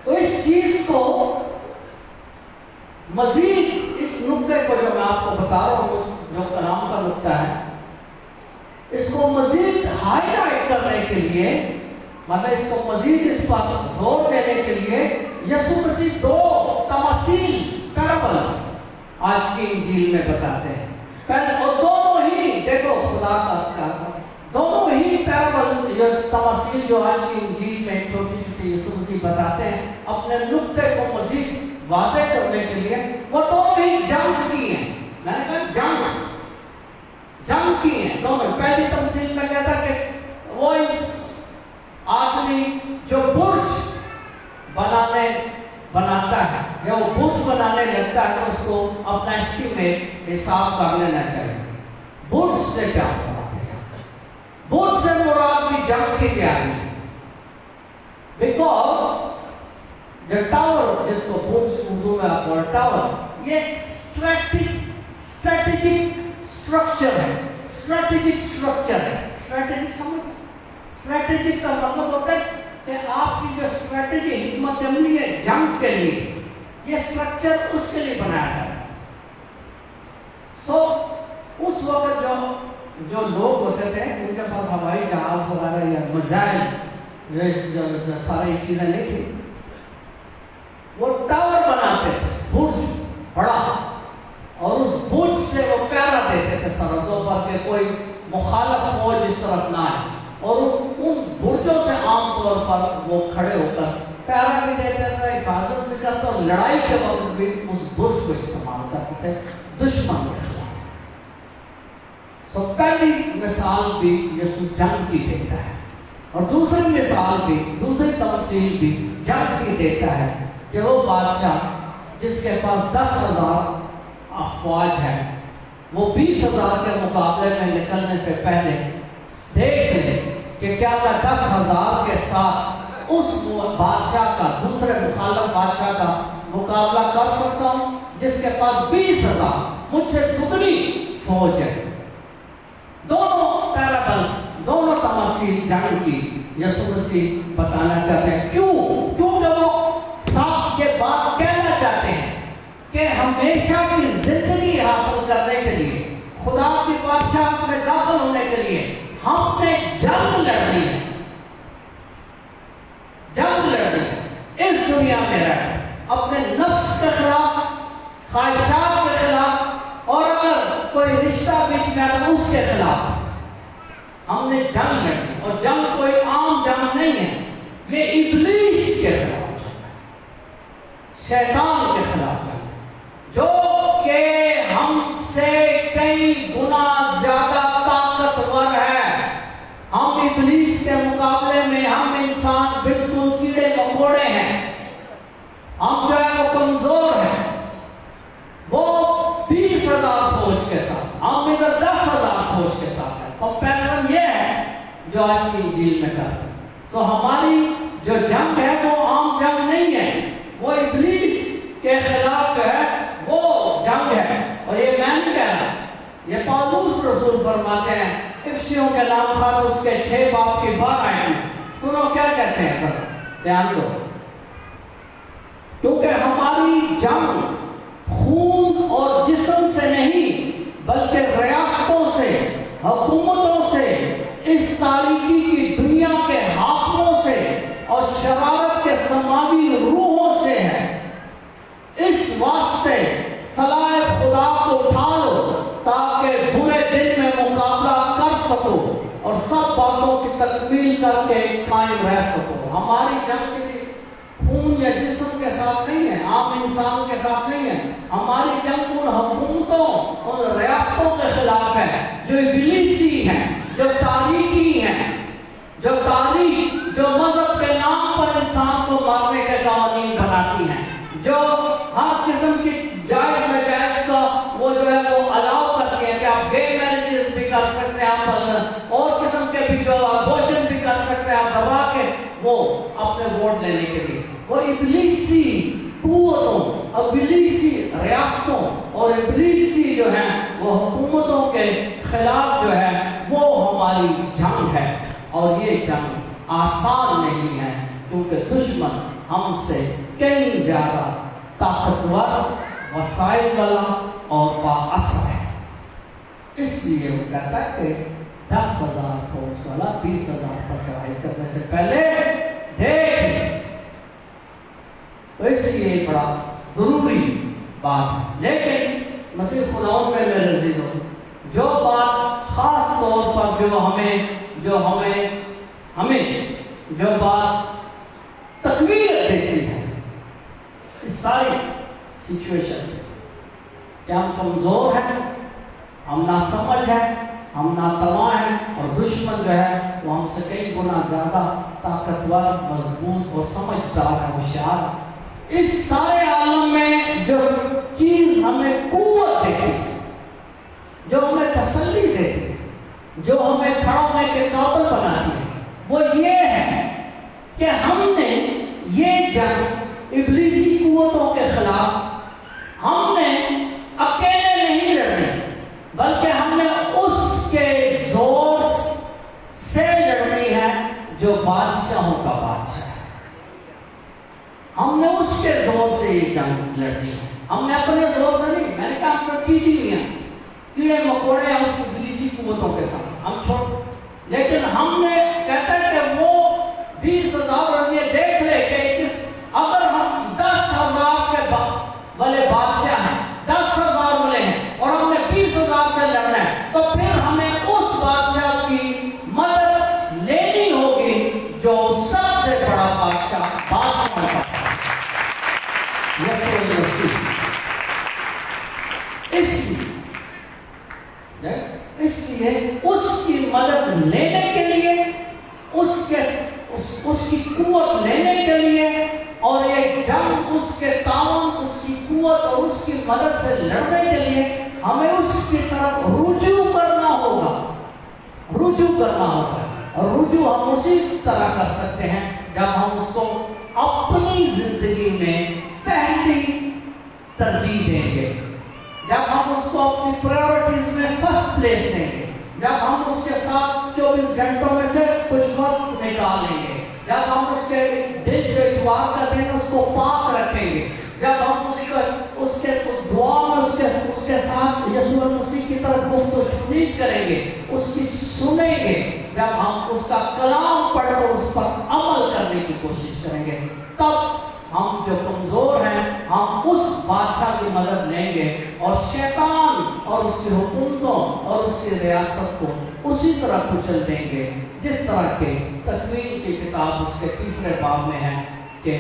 तो इस चीज को मजीद, इस नुक्ते को जो मैं आपको बता रहा हूँ, जो कलाम का नुक्ता है, इसको मजीद हाईलाइट करने के लिए, मतलब इसको मजीद इस पर जोर देने के लिए यीशु मसीह दो तमासील पैराबल्स आज की इंजील में बताते हैं। पहले और दोनों ही देखो खुदा का दोनों ही पैराबल्स, जो तमासील जो आज की इंजील में छोटी छोटी यीशु मसीह बताते हैं अपने नुक्ते को मजीद वाज़ेह करने के लिए, वो दोनों ही जंग की हैं। मैंने कहा जंग की हैं दोनों। पहली तमसील में कहता कि वो इस आदमी जो बुर्ज बनाता है, जब वो बुर्ज बनाने लगता है तो उसको अपना एस्टीमेट हिसाब कर लेना चाहिए। बुर्ज से क्या होता है? बुर्ज से मुराद भी जंग की तैयारी, बिकॉज द टावर, जिसको बुर्ज उर्दू में आप बोल टावर, ये स्ट्रेटेजिक स्ट्रक्चर है। स्ट्रेटेजिक का मतलब होता है कि आपकी जो स्ट्रेटेजी हिकमत अमली है जंग के लिए, ये स्ट्रक्चर उसके लिए बनाया है। उस वक्त जो लोग होते थे उनके पास हवाई जहाज वगैरह या मिसाइल जो सारी चीजें नहीं थी, वो टावर बनाते थे, बुर्ज बड़ा, और उस बुर्ज से वो पहरा देते थे सरहदों पर के कोई मुखालफ फौज इस तरफ ना आए। और उन बुर्जों से आमतौर पर वो खड़े होकर पहरा भी देते थे, हिफाजत भी करते, और लड़ाई के वक्त भी उस बुर्ज को इस्तेमाल करते थे दुश्मन के खिलाफ। पहली मिसाल भी यीशु जंग की देता है, और दूसरी मिसाल भी, दूसरी तमसील भी जंग की देता है कि वो बादशाह जिसके पास 10,000 अफवाज है, वो 20,000 के मुकाबले में निकलने से पहले देख ले कि क्या मैं 10,000 के साथ उस बादशाह का, दूसरे मुखालिफ बादशाह का मुकाबला कर सकता हूँ जिसके पास 20,000 मुझसे दुगनी फौज है। दोनों पैराबल्स, दोनों तमासील जंग की यीशु मसीह बताना चाहते हैं। क्योंकि वो साफ के बाद कहना चाहते हैं कि हमेशा की जिंदगी हासिल करने के लिए, खुदा की बादशाह में दाखिल होने के लिए हमने जंग लड़नी है। इस दुनिया में रह अपने नफ्स के खिलाफ, ख्वाहिशात के खिलाफ, और अगर कोई रिश्ता बीच में आता उसके खिलाफ हमने जंग लड़नी। और जंग कोई आम जंग नहीं है, ये इब्लीस के खिलाफ, शैतान के खिलाफ, जो कि हमसे कई गुना जो आज की इंजील में कर। तो हमारी जो जंग है वो आम जंग नहीं है, वो इब्लीस के खिलाफ है, वो जंग है। और ये मैं नहीं कह रहा, ये पौलुस रसूल फरमाते हैं इफिसियों के नाम पर उसके 6 बाब की 12 आयत। सुनो क्या कहते हैं, सर ध्यान दो। क्योंकि हमारी जंग खून और जिस्म से नहीं बल्कि रियासतों से, हुकूमतों से, इस तारीकी की दुनिया के हाकिमों से और शरारत के समावी रूहों से है। इस वास्ते सलाह खुदा को उठा लो ताकि बुरे दिन में मुकाबला कर सको और सब बातों की तकमील करके कायम रह सको। हमारी जंग किसी खून या जिस्म के साथ नहीं है, आम इंसान के साथ नहीं है। हमारी जंग उन हुकूमतों और रियासतों के खिलाफ है जो इब्लीसी हैं, जो तारीकी हैं, जो मजहब के नाम पर इंसान को मारने के कानून बनाती हैं, जो हर किस्म की जायज नाजायज का वो जो है वो अलाउ करती है कि आप गे मैरिजेस भी कर सकते हैं, आप और किस्म के भी जो अबॉर्शन भी कर सकते हैं, आप दबा के वो अपने वोट लेने के लिए। वो इब्लीसी कुव्वतों, इब्लीसी रियासतों और इब्लीसी जो है वो हुकूमतों के खिलाफ जो है वो हमारी जंग है। और ये जंग आसान नहीं है क्योंकि दुश्मन हमसे कई ज्यादा ताकतवर, वसाइल वाला और बाअसर है। इसलिए वो कहता है कि 10,000 फौज वाला 20,000 पर चढ़ाई करने से पहले देख। तो इसलिए बड़ा जरूरी बात है। लेकिन मसीह खुदावंद में मेरे अज़ीज़ों, जो बात खास तौर पर जो हमें जो बात तकवीर देती है इस सारी सिचुएशन, कि हम कमजोर हैं, हम नासमझ हैं, हम नातवा हैं और दुश्मन जो है वो हमसे कई गुना ज्यादा ताकतवर, मजबूत और समझदार है, होशियार। इस सारे आलम में जो चीज हमें कुव्वत देती है, जो हमें तसल्ली देती है, जो हमें खड़ा होने के काबिल बनाती है, वो ये है कि हमने ये जंग इब्लीसी कुव्वतों के खिलाफ हमने अकेले नहीं लड़नी, बल्कि हमने उसके जोर से लड़नी है जो बादशाहों का बादशाह है। हमने उसके जोर से ये जंग लड़नी है, हमने अपने जोर से नहीं। मैंने कहा आपको कीड़े मकोड़े उस इब्लीसी कुव्वतों के साथ हम छोड़, लेकिन हमने कहता है कि वो 20,000 ये देख ले कि अगर हम 10,000 के वाले बादशाह हैं, 10,000 वाले हैं और हमने 20,000 से लड़ना है, तो फिर हमें उस बादशाह की मदद लेनी होगी जो सबसे बड़ा बादशाह है। इसलिए उसकी मदद लेने के लिए, उसकी कुव्वत लेने के लिए और एक जंग उसके तावन, उसकी कुव्वत और उसकी मदद से लड़ने के लिए हमें उसकी तरफ रुजू करना होगा। और रुजू हम उसी तरह कर सकते हैं जब हम उसको अपनी जिंदगी में पहली तरजीह देंगे, जब हम उसको अपनी प्रायोरिटीज में फर्स्ट प्लेस देंगे, जब हम उसके साथ 24 घंटों में से कुछ वक्त निकालेंगे, जब हम उसके दिल जो इतवार का दिन उसको पाक रखेंगे, जब हम उसके दुआ में उसके साथ यीशु मसीह की तरफ गुफ्तगू करेंगे, उसकी सुनेंगे, जब हम उसका कलाम पढ़कर उस पर अमल करने की कोशिश करेंगे, तब हम जो कमजोर हैं हम उस बादशाह की मदद लेंगे और शैतान और उसकी हुकूमतों और उसकी रियासत को उसी तरह कुचल देंगे जिस तरह के तकवीर की किताब उसके 3 बाब में है कि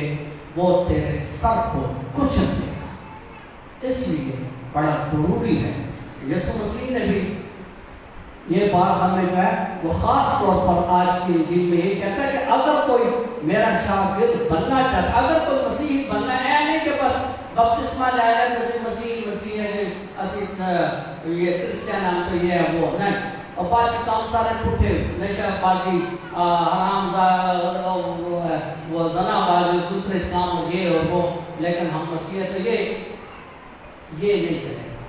वो तेरे सर को कुचल देगा। इसलिए बड़ा जरूरी है, यीशु मसीह ने भी ये बात हमें जो है वो खास तौर पर आज की इंजील में ये कहता है कि अगर कोई मेरा शागिर्द बनना चाहता, अगर कोई मसीह बनना है, नहीं कि बस बपतिस्मा लाया जैसे मसीह है ये क्रिश्चियन नाम तो ये है वो नहीं, اور باقی کام سارے پٹھے نشہ بازی حرام وہ زنا بازی دوسرے کام یہ اور وہ، لیکن ہم مسیح تو یہ نہیں چلے گا۔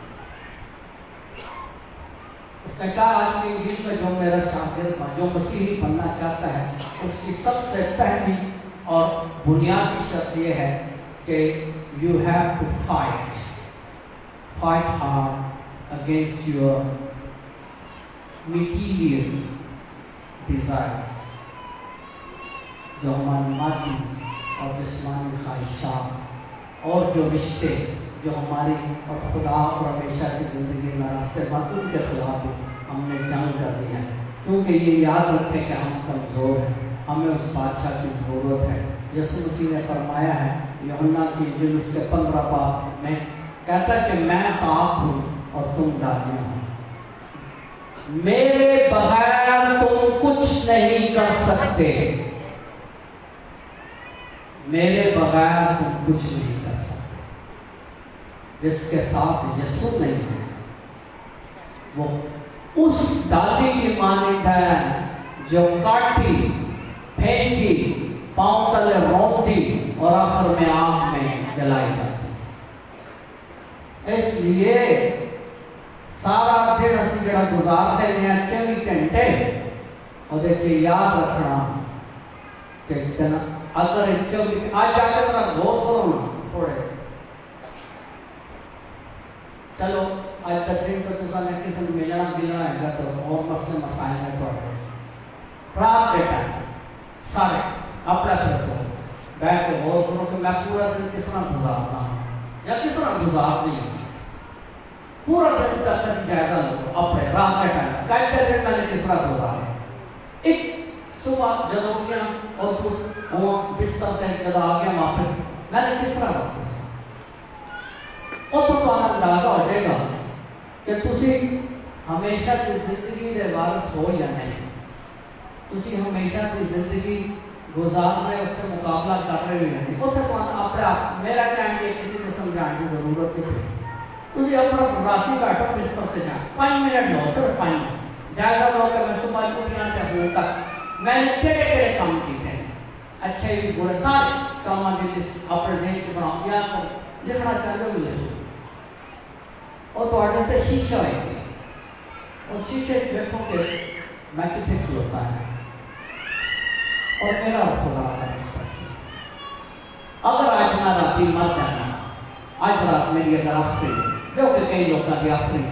اس نے کہا آج کی انجیل میں جو میرا شاگرد جو مسیحی بننا چاہتا ہے اس کی سب سے پہلی اور بنیادی شرط یہ ہے کہ you have to fight hard against your material desires، جو ہماری مادی اور جسمانی خواہشات اور جو رشتے جو ہماری اور خدا اور ہمیشہ کی زندگی میں راستے ان کے خلاف ہم نے جنگ کر لیا ہے، کیونکہ یہ یاد رکھیں کہ ہم کمزور ہیں، ہمیں اس بادشاہ کی ضرورت ہے۔ یسوع مسیح نے فرمایا ہے یوحنا کی انجیل اس کے 15 باب میں کہتا ہے کہ میں آپ ہوں اور تم ڈالنے ہو، میرے بغیر تم کچھ نہیں کر سکتے، میرے بغیر تم کچھ نہیں کر سکتے۔ جس کے ساتھ یسوع نہیں ہے وہ اس ڈالی کی مانند ہے جو کاٹی پھینکی پاؤں تلے رونتی اور آخر میں آگ میں جلائی جاتی۔ اس لیے سارا دن اسی جڑا گزارتے ہیں 24 گھنٹے، اور دیکھیے یاد رکھنا کہ اگر 24 آج جا کے ذرا غور کرو نا تھوڑے، چلو آج تک دن تو تسا نے کسی نے ملنا گلنا ہے گا تو اور مسئلے مسائل ہیں تھوڑے، رات کے ٹائم سارے اپنا کرو بیٹھ کے غور کرو کہ میں پورا دن کس طرح گزارتا ہوں یا کس طرح گزارتی ہوں، پورا دن کا جائزہ لو اپنے رات کے ٹائم کل دن میں نے کس طرح گزارا، ایک صبح جب اٹھیا اور پھر وہ بستر پہ جب آ گیا واپس میں نے کس طرح واپس اور تو اندازہ ہو جائے گا کہ تسی ہمیشہ کی زندگی دے وارث ہو یا نہیں، تسی ہمیشہ کی زندگی گزار رہے اس سے مقابلہ کر رہے ہیں، وہ تو اپنے آپ میرا ٹائم یہ کسی کو سمجھانے کی ضرورت نہیں، تسی اپنا راتی بیٹھو بستر پہ جائیں 5 منٹ لو، صرف 5 منٹ جائزہ لو کہ میں صبح اٹھیا تے ہوں تک میں نے کہڑے کام کیتے ہیں، اچھے بھی برے سارے کاموں کی لسٹ اپنے ذہن سے بناؤ یا لکھنا چاہتے ہو لکھو، اور تھوڑے سے شیشہ ہے اور شیشے دیکھو کہ میں کتنے کھلوتا ہے اور میرا خدا ہے۔ اگر آج میں راتی مر جانا، آج رات میری اگر آفرین جو کہ کئی لوگوں کی آفرین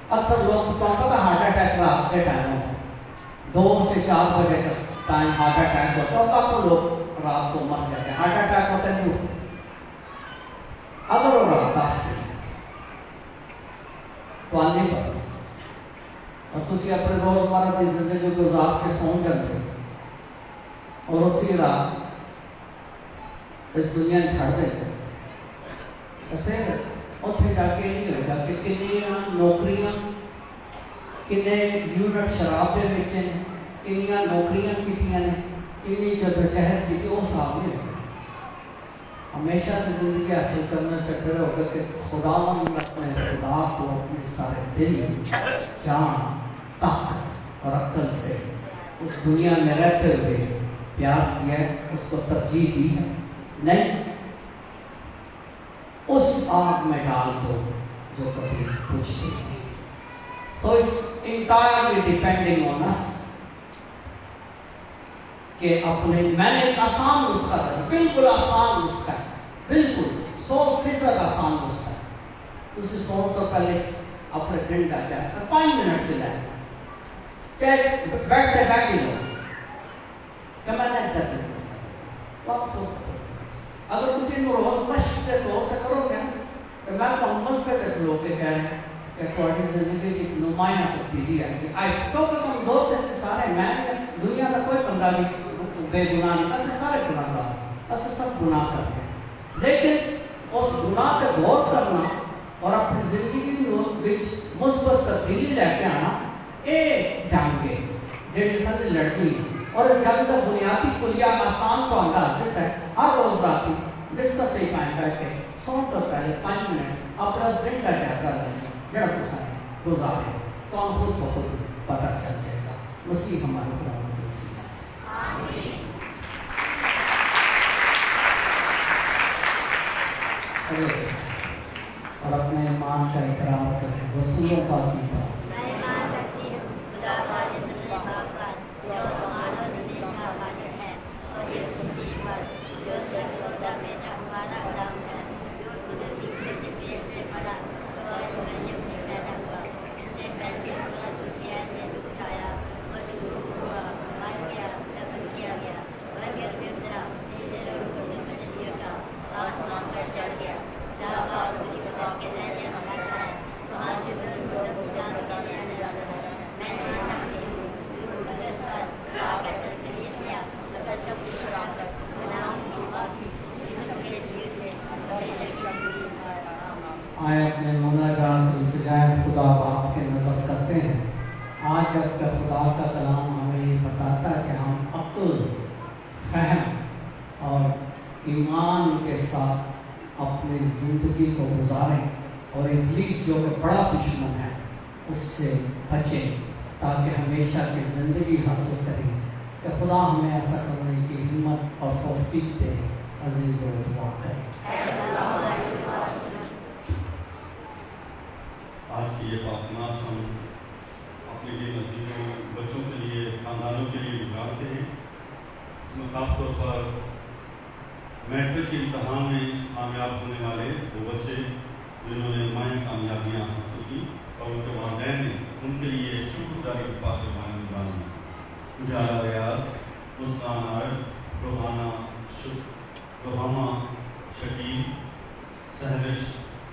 اکثر لوگ تو پتا ہارٹ اٹیک رات کے ٹائم ہوتا 2 سے 4 بجے کا ٹائم ہارٹ اٹیک ہوتا ہے، اور کافی لوگ رات کو مر جاتے ہیں، ہارٹ اٹیک ہوتا نہیں ہوتا اگر وہ رات آفرین تو آنے پر اور تسی اپنے روزمرہ کی زندگی گزار کے سو جاتے اور اسی رات اس دنیا چھڑ دیتے، پھر اتنے جا کے نہیں ہوگا کہ کنیاں نوکریاں کنے یونٹ شراب دے بچے ہیں، کنیاں نوکریاں کیتیاں نے، کنی جدوجہد کی وہ صاحب نہیں ہوگا۔ ہمیشہ کی زندگی حاصل کرنا چاہتے ہوگا کہ خدا مند اپنے خدا کو اپنے سارے دل جان طاقت اور عقل سے اس دنیا میں رہتے ہوئے پیار کیا ہے، اس کو ترجیح دی ہے، نہیں اس آگ میں ڈال دو جو کبھی پوچھتے ہیں۔ So it's entirely depending on us کہ اپنے میں نے ایک آسان نسخہ ہے، بالکل آسان نسخہ ہے، بالکل 100% آسان نسخہ ہے۔ اسے سو تو پہلے اپنے دن کا کیا ہے 5 منٹ سے جائے چاہے بیٹھتے بیٹھ ہی لو کہ میں نے کر وقت اگر کسی کو روز مشق کے طور پہ کرو گے تو میں محمد پہ دیکھ لو کہ کہہ رہے ہیں کہ تھوڑی زندگی کی ایک نمایاں تبدیلی آئے گی۔ آئسٹوں کے کمزور جیسے سارے میں دنیا کا کوئی بندہ نہیں بے گناہ نہیں، ایسے سارے گناہ کر ایسے سب گناہ کرتے ہیں، لیکن اس گناہ پہ غور کرنا اور اپنی زندگی میں مثبت تبدیلی لے کے آنا یہ جنگ ہے جیسے سارے لڑکی اور اس جنگ کا بنیادی کلیہ آسان تو انداز ہے ہر روز راتی بستر سے قائم کر کے سو تو پہلے 5 منٹ اپنا دن کا جائزہ لیں جڑا گزارے تو ہم خود بخود पता चल जाएगा। मसीह हमारे खुदावंद के सीने से और अपने ईमान का इकरार करें। रसूलों का किताब मैं ईमान रखती हूँ खुदा का जिंदा बाकर जो समानों से का मालिक है और यीशु मसीह पर जो उसके विरोधा में हमारा गुलाम है जो खुद इसके से पड़ा और मैंने उसे पैदा हुआ इससे पहले उसका दुनिया से उठाया और दुख हुआ मार गया दफन किया गया मर गया फिर तेरा जिसे लोग मसीह का आसमान पर चढ़ गया दावा और मुझे बता के रहने वाला है वहाँ से बुजुर्गों को जान करने जाना है मैं मानता हूँ अगर सर आकर कलीसिया अगर सब कुछ तक बनाऊं की माफी सबके जीवन में हमेशा की आए अपने मुनाजात इल्तिजाए खुदा बाप के नजर करते हैं। आज जब का खुदा का कलाम हमें ये बताता है कि हम अक्ल, फहम और ईमान के साथ अपनी ज़िंदगी को गुजारें और इब्लीस जो कि बड़ा दुश्मन है उससे बचें ताकि हमेशा की ज़िंदगी हासिल करें। कि खुदा हमें ऐसा करने की हिम्मत और तौफीक दे। अज़ीज़ों दुआ करें। आज की ये पाकनास हम अपने लिए नज़ीरों बच्चों के लिए खानदानों के लिए गुजारते हैं। इसमें ख़ास तौर पर मैट्रिक के इम्तहान में कामयाब होने वाले वो बच्चे जिन्होंने मायने कामयाबियाँ हासिल की और उनके वालिदैन ने उनके लिए शुक्रगुजारी की पाकिस्तानी निभानी। उजाला रियाज, मुस्कान आरफ, रोहामा शकील, सहरिश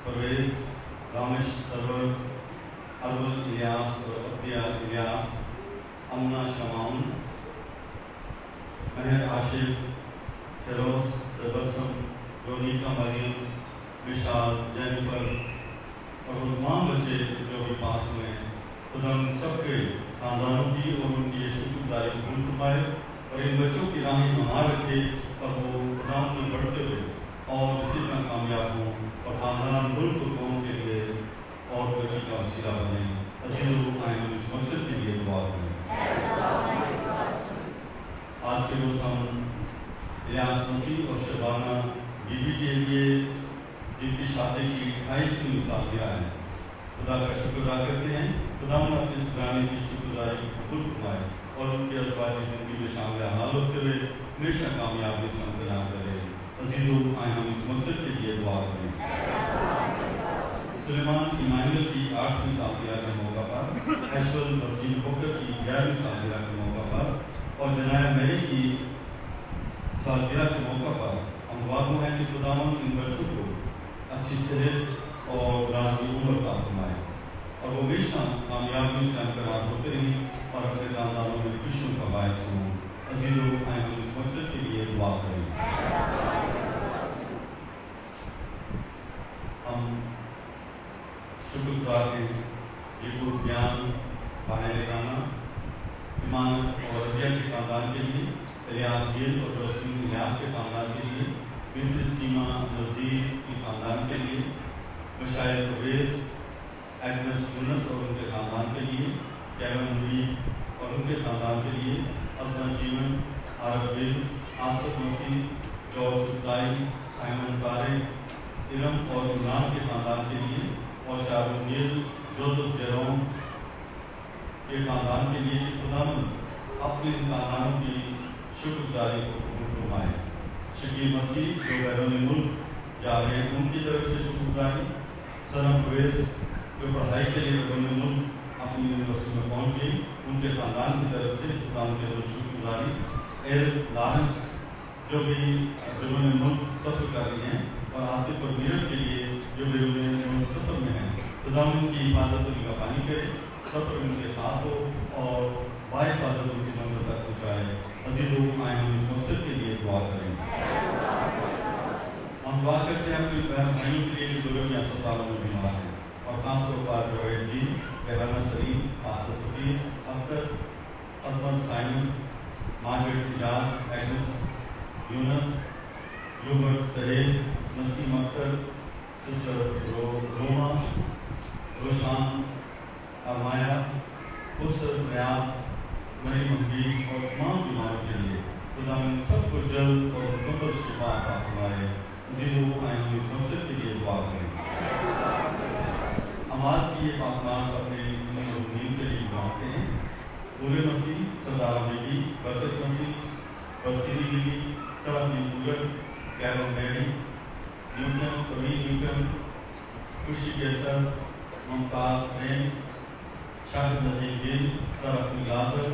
परवेज़, रामेश सरवर, अरवल इलियास और अब्दिया इलियास, अमना शमाउन, महर आशिफ, फिरोज, तबस्सुम, रोनिका मरियम, विशाल, जेनिफर और वो तमाम बच्चे जो भी पास हुए हैं, खुदा उन सबके खानदानों की और उनकी शुक्रगुजारी कबूल फरमाए और इन बच्चों की राहें बना रखे और वो खुदा में बढ़ते हुए और इसी तरह कामयाब हों और खानदान मुल्क और कौम के लिए और तरक्की का वसीला बने। अजीज़ों आए हम इस मकसद के लिए दुआ करें। आज के रोज़ हम इलियास मसीह और शबाना बीबी के लिए जिनकी शादी की 28वीं सालगिरह है खुदा का शुक्र अदा करते हैं। खुदा अपने इस गाने की शुक्रगुजारी कबूल फरमाए और उनके अज़वाजी ज़िंदगी में शामिल हाल होते हुए हमेशा कामयाबी से इंतजाम करे। अजीज़ों आए हम इस मकसद के लिए दुआ करें। सुलेमान इमानुएल की 8वीं सालगिरह के मौका पर, ऐशल वसीम बकर की 11वीं सालगिरह के मौका पर और जनाया मेरी की सालगिरह के मौका पर हम दुआ हैं कि खुदावंद इन बच्चों को अच्छी सेहत और राज़ी उम्र अता फरमाए और वो हमेशा कामयाबी से हमकरार होते रहें और अपने खानदानों में खुशियों का बायस हों। अजीज़ों आए हम इस मकसद के लिए दुआ करें। हम शुक्रगुजार हैं ये ज्ञान पाने लगाना ईमान और रजिया के खानदान के लिए, इलियास गिल और रोशनी इलियास के खानदान के लिए, मिसेस सीमा नज़ीर के खानदान के लिए, मशाइख परवेज़, एग्नेस यूनस और उनके खानदान के लिए, कैवन मुरीद और उनके खानदान के लिए, अपना जीवन, आरफ गिल, आसफ मसीह, जॉर्ज उदाई, साइमन तारिक, इरम और इमरान के खानदान के लिए और शाहरुख गिल, जोसेफ जेरोम के खानदान के लिए खुदावंद अपने खानदानों की शुक्रगुजारी को कबूल फरमाए। शकील मसीह जो बैरून मुल्क जा रहे हैं उनकी तरफ से शुक्रगुजारी, सनम परवेज़ जो पढ़ाई के लिए बैरून मुल्क अपनी यूनिवर्सिटी में पहुँच गई उनके खानदान की तरफ से खुदावंद के शुक्रगुजारी, एल लॉरेंस जो भी बैरून मुल्क सफ़र कर रही हैं और आतिफ और मीरत के लिए जो बैरून मुल्क सफ़र में हैं, खुदावंद की हिफाजत और निगरानी करे, सफ़र उनके साथ हो और बाहिफाजत उनकी मंजिल तक पहुँचाए। अजीज़ों आए हम इस मकसद के लिए दुआ करें। हम दुआ करते हैं अपनी बहन भाइयों के लिए जो दुर्ग अस्पतालों में बीमार हैं और खासतौर पर Joel ji, Rehana Salim, Aastha Safeer, Akhtar, Azmat Simon, Margaret Ijaz, Agnes Younus, Hubert Sohail, Naseem Akhtar, sister Roma, Roshan Amaya, उसर खुदा इन सबको जल्द और मुकम्मल शिफा अता फरमाए। अज़ीज़ों आए हम इस मकसद के लिए दुआ करें। हम आज की ये पाकनाज़ अपने मुस्लिम के लिए मांगते हैं। पूरे मसीह सरदार बेबी, बरकत मसीह, बरसीरी बीबी, सब अपनी पूरक, Carol Maddy, Newton, Kabir Newton, Khushi Qaiser, Mumtaz Prem, Shahid Nazir Gill, sir अपनी लादर,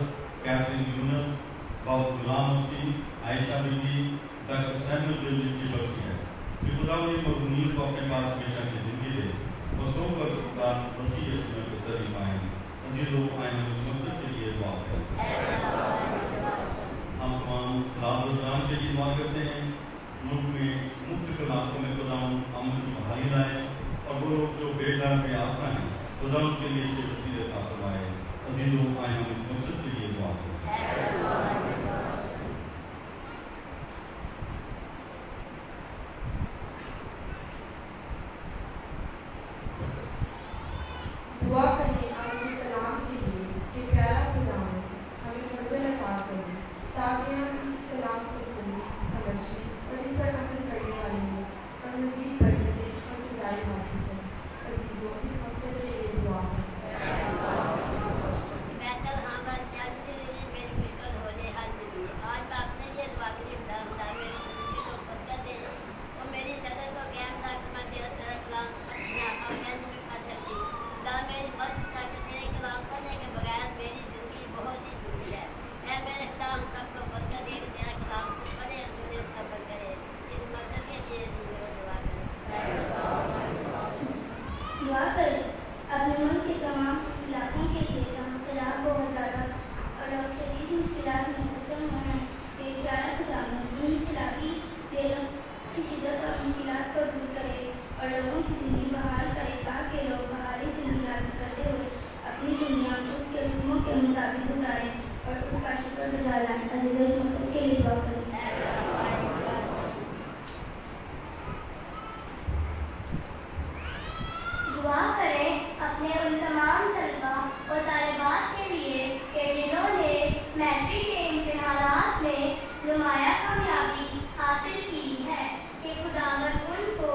Catherine Younas, Babu Ghulam Masih, Ayesha Bibi, doctor Samuel Baby की बख्शी है कि खुदा उन्हें मज़लूमीन को अपने पास हमेशा की ज़िंदगी दे और सौ पर खुदा मसीह यीशु में बसरी पाएं। अज़ीज़ों आए हम इस मकसद के लिए दुआ करें। हम तमाम सलात और सलाम के लिए दुआ करते हैं। मुल्क में मुफ्त इलाकों में खुदा अमन की बहाली लाए और वो लोग जो बेघर बेआसा हैं खुदा उनके लिए अच्छी वसीयत अता फरमाए। अज़ीज़ों आए हम इस मकसद के लिए दुआ करें। दुआ करें आज के कलाम के लिए कि प्यारा खुदा हमें फजल अता करे ताकि हम इस कलाम को सुने, समझें और इस पर अमल करने वाले हों और मज़ीद बढ़ने और खुदाई हासिल करें। अज़ीज़ों इस मकसद के लिए दुआ करें। बेहतर हाँ बस जानते रहिए मेरी मुश्किल होने हाल में भी आज मैं अपने लिए दुआ करी खुदा मेरी ज़िंदगी को बरकत दे और मेरी नज़र को कायम रख मैं तेरा कलाम अपने आप में पढ़ सकती खुदा मेरी मदद करके तेरे कलाम पढ़ने के बगैर मेरी ज़िंदगी बहुत ही दूरी है। मैं मेरे खुदा हम सबको बरकत दे कि तेरा कलाम पढ़े और सुने उसका अमल करे। इस मकसद के लिए दुआ करें। दुआ करें अपने मुल्क के तमाम इलाकों के लिए जहाँ सैलाब बहुत ज़्यादा और लोग शदीद मुश्किलात में फंसे हुए हैं कि प्यारा खुदा उन सैलाबी तेलों की शिद्दत और मुश्किलात को दूर करे और लोगों की ज़िंदगी बहाल करे ताकि लोग बहाली ज़िंदगी हासिल करते हुए अपनी दुनिया उसके हुक्मों के मुताबिक गुजारें और उसका शुक्र गुजार लाएं। अज़ीज़ों इस मकसद के लिए दुआ करें। दुआ करें अपने उन तमाम तलबा और तालिबात के लिए कि जिन्होंने मैट्रिक के इम्तिहानात में नुमाया कामयाबी हासिल की है कि खुदावंद उनको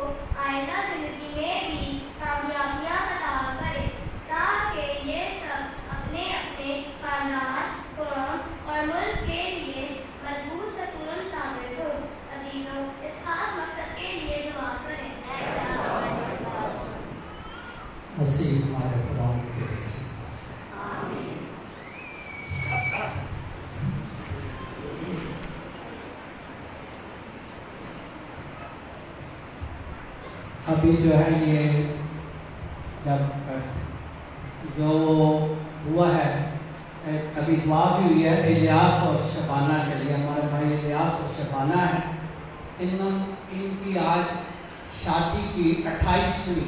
आइंदा ज़िंदगी में भी कामयाबियाँ अता करे ताकि ये सब अपने अपने खानदान, कौम और मुल्क के लिए मजबूत सतून साबित हो। अज़ीज़ों इस खास मकसद के लिए दुआ करें। मसीह हमारे खुदा के वसीले से। अभी जो है ये जब जो हुआ है अभी दुआ भी हुई है इलियास और शबाना के लिए। हमारे भाई इलियास और शबाना है, इनकी आज शादी की 28वीं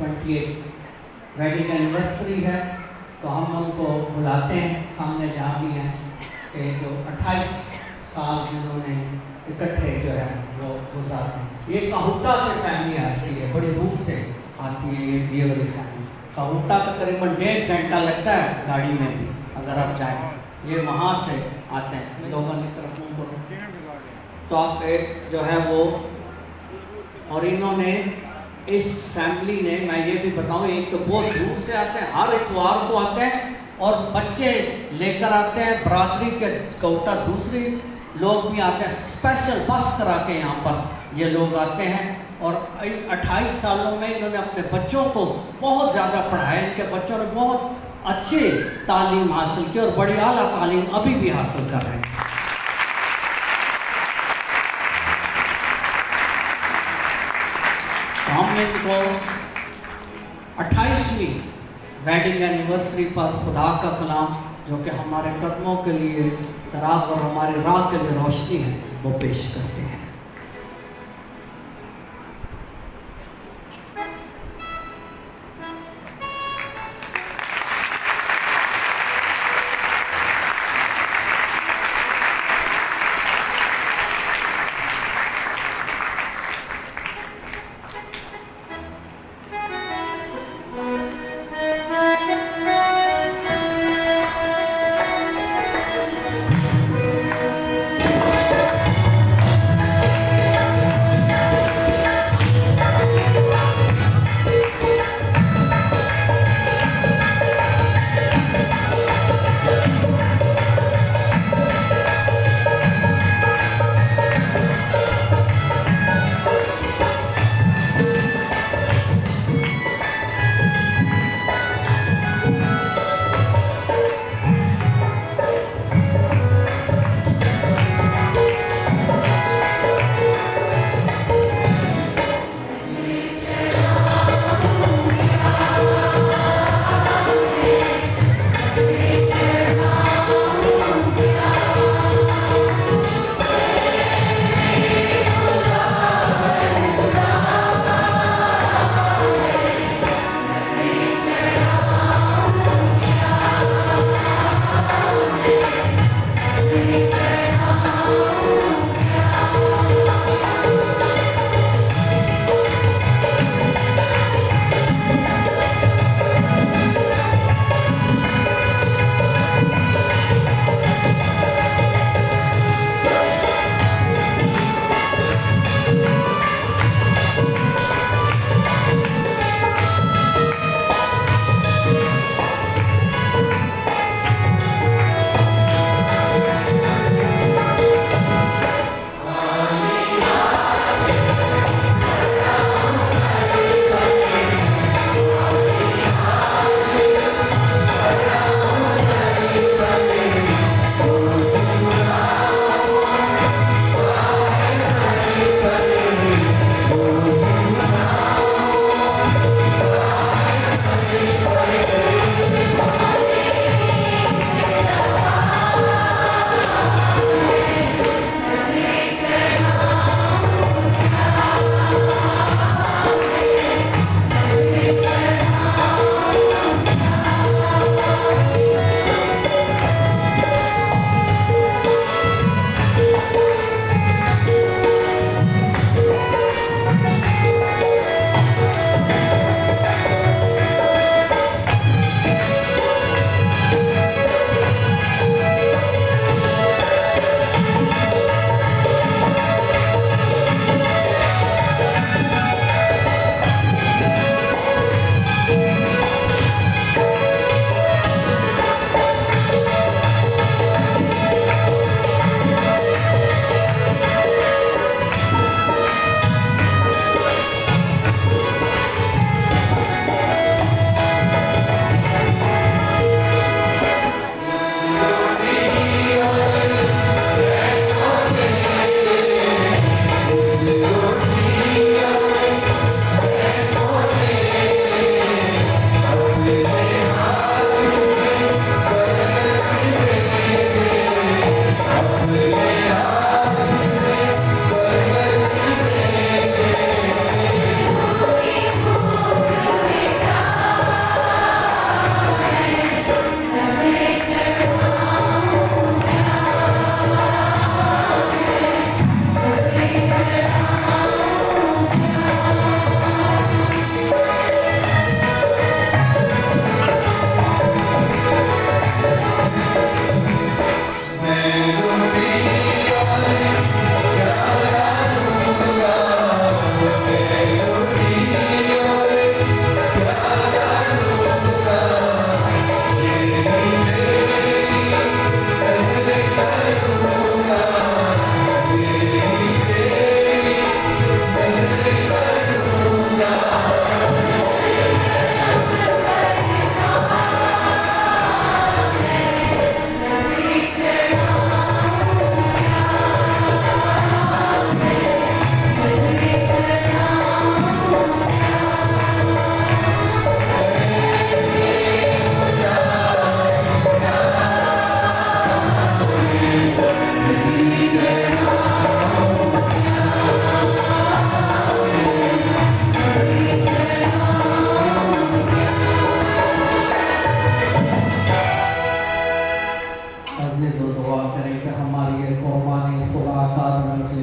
28 वेडिंग एनिवर्सरी है। तो हम उनको बुलाते हैं सामने जहाँ भी हैं कि जो 28 साल जिन्होंने इकट्ठे जो है वो गुजारते हैं। ये काहुटा से फैमिली आती है, बड़ी दूर से आती है ये वाली फैमिली। काहुटा का तकरीबन 1.5 घंटा लगता है गाड़ी में भी अगर आप जाएँ। ये वहाँ से आते हैं लोगों की तरफ उनको तो आप जो है वो और इन्होंने इस फैमिली ने मैं ये भी बताऊं एक तो बहुत दूर से आते हैं, हर इतवार को आते हैं और बच्चे लेकर आते हैं बरादरी के कोटा दूसरी लोग भी आते हैं, स्पेशल बस करा के यहाँ पर ये लोग आते हैं। और 28 सालों में इन्होंने अपने बच्चों को बहुत ज़्यादा पढ़ाया। इनके बच्चों ने बहुत अच्छी तालीम हासिल की और बड़ी आला तालीम अभी भी हासिल कर रहे हैं। हमने इनको 28वीं वेडिंग एनिवर्सरी पर खुदा का कलाम जो कि हमारे कदमों के लिए चराग और हमारी राह के लिए रोशनी है वो पेश करते हैं।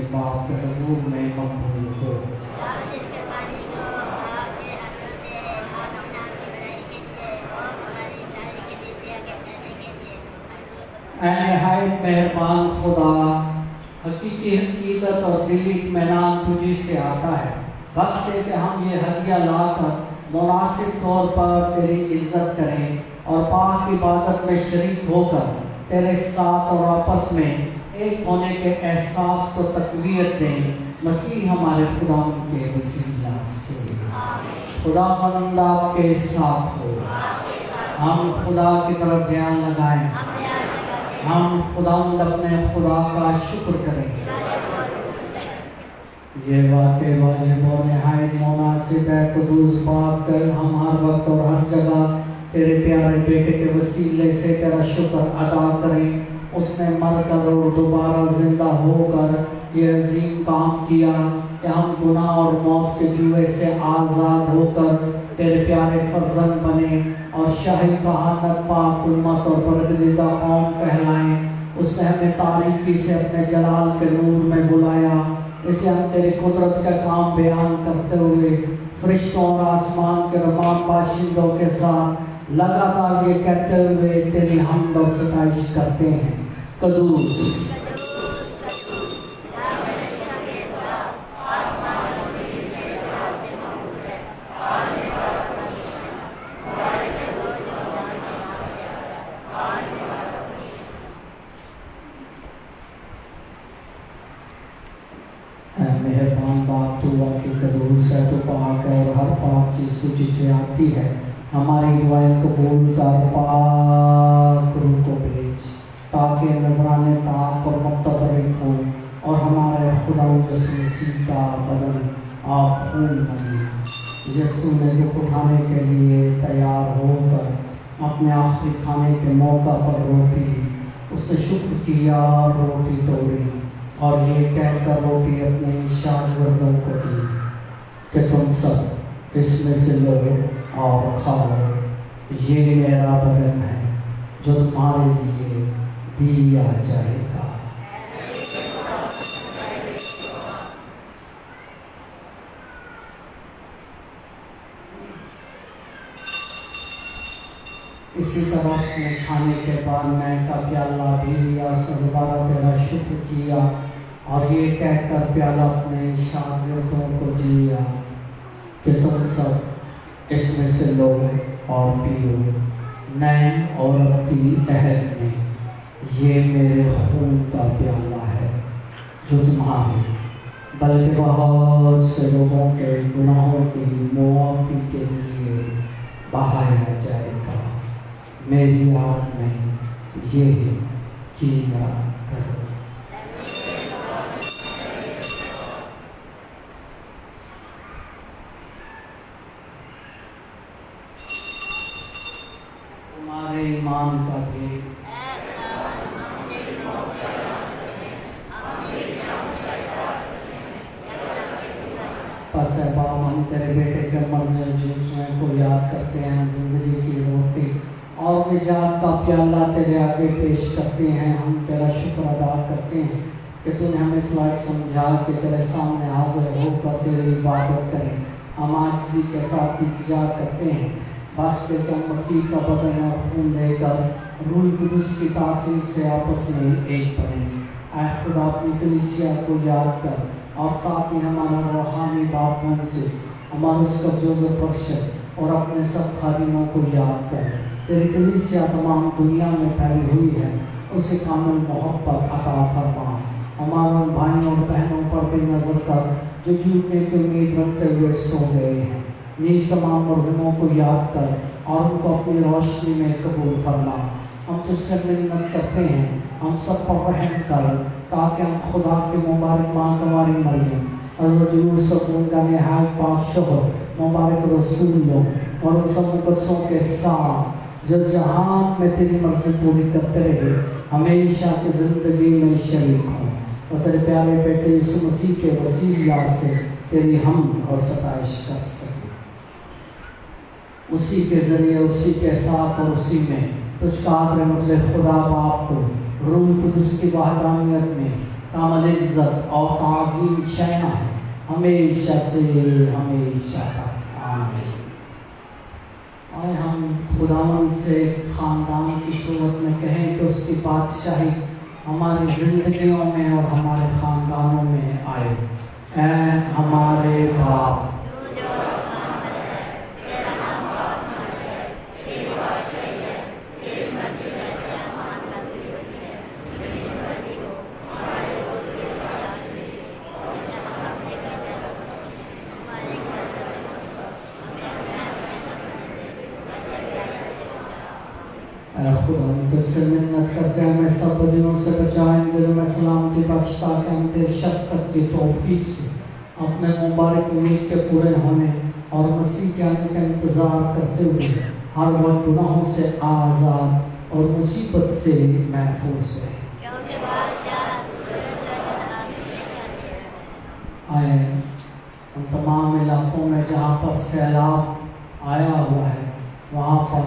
एक बाप के हजूर में मकबूल हो। आप जिसके पानी को आपके असल से आपके नाम की बड़ाई के लिए और हमारी सारी कलीसिया के कहने के लिए ऐ निहायत मेहरबान खुदा, हकीकी हकीकत और दिली इत्मीनान तुझी से आता है। बख्श दे कि हम ये हदिया लाकर मुनासिब तौर पर तेरी इज्जत करें और पाक इबादत में शरीक होकर तेरे साथ और आपस में एक होने के एहसास को तकवीत दें। मसीह हमारे खुदा के वसीला से। खुदावंद आपके साथ हो। हम खुदा की तरफ ध्यान लगाएं। हम खुदावंद अपने खुदा का शुक्र करें। ये वाक़ई वाजिब और निहायत मुनासिब है कुदूस पाक कर हम हर वक्त और हर जगह तेरे प्यारे बेटे के वसीले से तेरा शुक्र अदा करें। उसने मर कर और दोबारा जिंदा होकर ये अजीम काम किया कि हम गुनाह और मौत के जुए से आज़ाद होकर तेरे प्यारे फर्जंद बने और शाही कहानत पाक उम्मत और बरगज़ीदा कौम कहलाएं। उसने हमें तारीकी से अपने जलाल के नूर में बुलाया। इसलिए हम तेरी कुदरत का काम बयान करते हुए फरिश्तों और आसमान के तमाम बाशिंदों के साथ लगातार ये कहते हुए तेरी हमद और सताइश करते हैं। कदूस मेहरबान बाप, तू वाकई कदूस है, तू पाक है और हर पाक चीज़ तुझी से आती है। हमारी दुआएं कबूल कर, पाक रूह को भेज ताकि नजराने पाक और मुक्तदर हो और हमारे खुदा मसीह का बदन आप खून बने। यीशु ने दुख उठाने के लिए तैयार होकर अपने आखिरी खाने के मौका पर रोटी, उसने शुक्र किया, रोटी तोड़ी और ये कहकर रोटी अपने शागिर्दों को दी कि तुम सब इसमें से लो और खाओ, ये मेरा बदन है जो तुम्हारे लिए दिया जाएगा। इसी तरह उसने खाने के बाद मैं का प्याला भी लिया, दोबारा तेरा शुक्र किया और ये कहकर प्याला अपने शागिर्दों को दिया कि तुम सब इसमें से लो और पियो, नए और अपनी अहद में ये मेरे खून का प्याला है जो तुम्हारे बल्कि बहुत से लोगों के गुनाहों की मुआफ़ी के लिए बहाया जाएगा। मेरी याद में ये किया करो। तुम्हारे ईमान का भी बस है बाप, हम तेरे बेटे के मरने जूझने को याद करते हैं, जिंदगी की रोटी और निजात का प्याला तेरे आगे पेश करते हैं। हम तेरा शुक्र अदा करते हैं कि तूने हमें इस लायक समझा कि तेरे सामने हाजिर होकर तेरी इबादत करें। हम आजिज़ी के साथ इंतजार करते हैं। बख्श दे कि हम मसीह का बदन और खून लेकर रूह कुदस की तासीर से आपस में एक बने। ऐ खुदा, अपनी कलीसिया को याद कर और साथ ही हमारा रूहानी बाप मोसेस, हमारे उसका जोसेफ बख्श और अपने सब खादिमों को याद कर। तेरी कलीसिया तमाम दुनिया में फैली हुई है, उसे कामिल मोहब्बत अता फरमा। हमारे भाइयों और बहनों पर भी नजर कर जो झूठने की उम्मीद रखते हुए सो गए हैं। नीज तमाम मुर्दों को याद कर और उनको अपनी रोशनी में कबूल करना। हम तुझसे मिन्नत करते हैं, हम सब पर रहम कर ताकि हम खुदा के मुबारक माँ तुम्हारी मरियम हज़रत यूसुफ उनका निहायत पाक शोहर मुबारक रसूलों और उन सब मुकद्दसों के साथ जो जहान में तेरी मर्जी पूरी करते रहे हमेशा की ज़िंदगी में शरीक हों और तेरे प्यारे बेटे यीशु मसीह के वसीला से तेरी हम और सताइश कर सकें। उसी के ज़रिए, उसी के साथ और उसी में तुझका मतलब खुदा बाप को रूह कुदस की वहदानियत में कामल इज्जत और ताज़ीम शैना है हमेशा से हमेशा तक आमीन। आए हम खुदावंद से ख़ानदान की सूरत में कहें कि उसकी बादशाही हमारी ज़िंदगियों में और हमारे ख़ानदानों में आए। ऐ हमारे बाप तुझसे मिन्नत करते हैं हमें सब दिनों से बचाएं दिल में सलामती बख्श ताकि हम तेरी शफ़क़त की तौफीक से अपने मुबारक उम्मीद के पूरे होने और मसीह के आने का इंतज़ार करते हुए हर वक्त गुनाहों से आज़ाद और मुसीबत से महफूज रहे। आए उन तमाम इलाकों में जहाँ पर सैलाब आया हुआ है वहाँ पर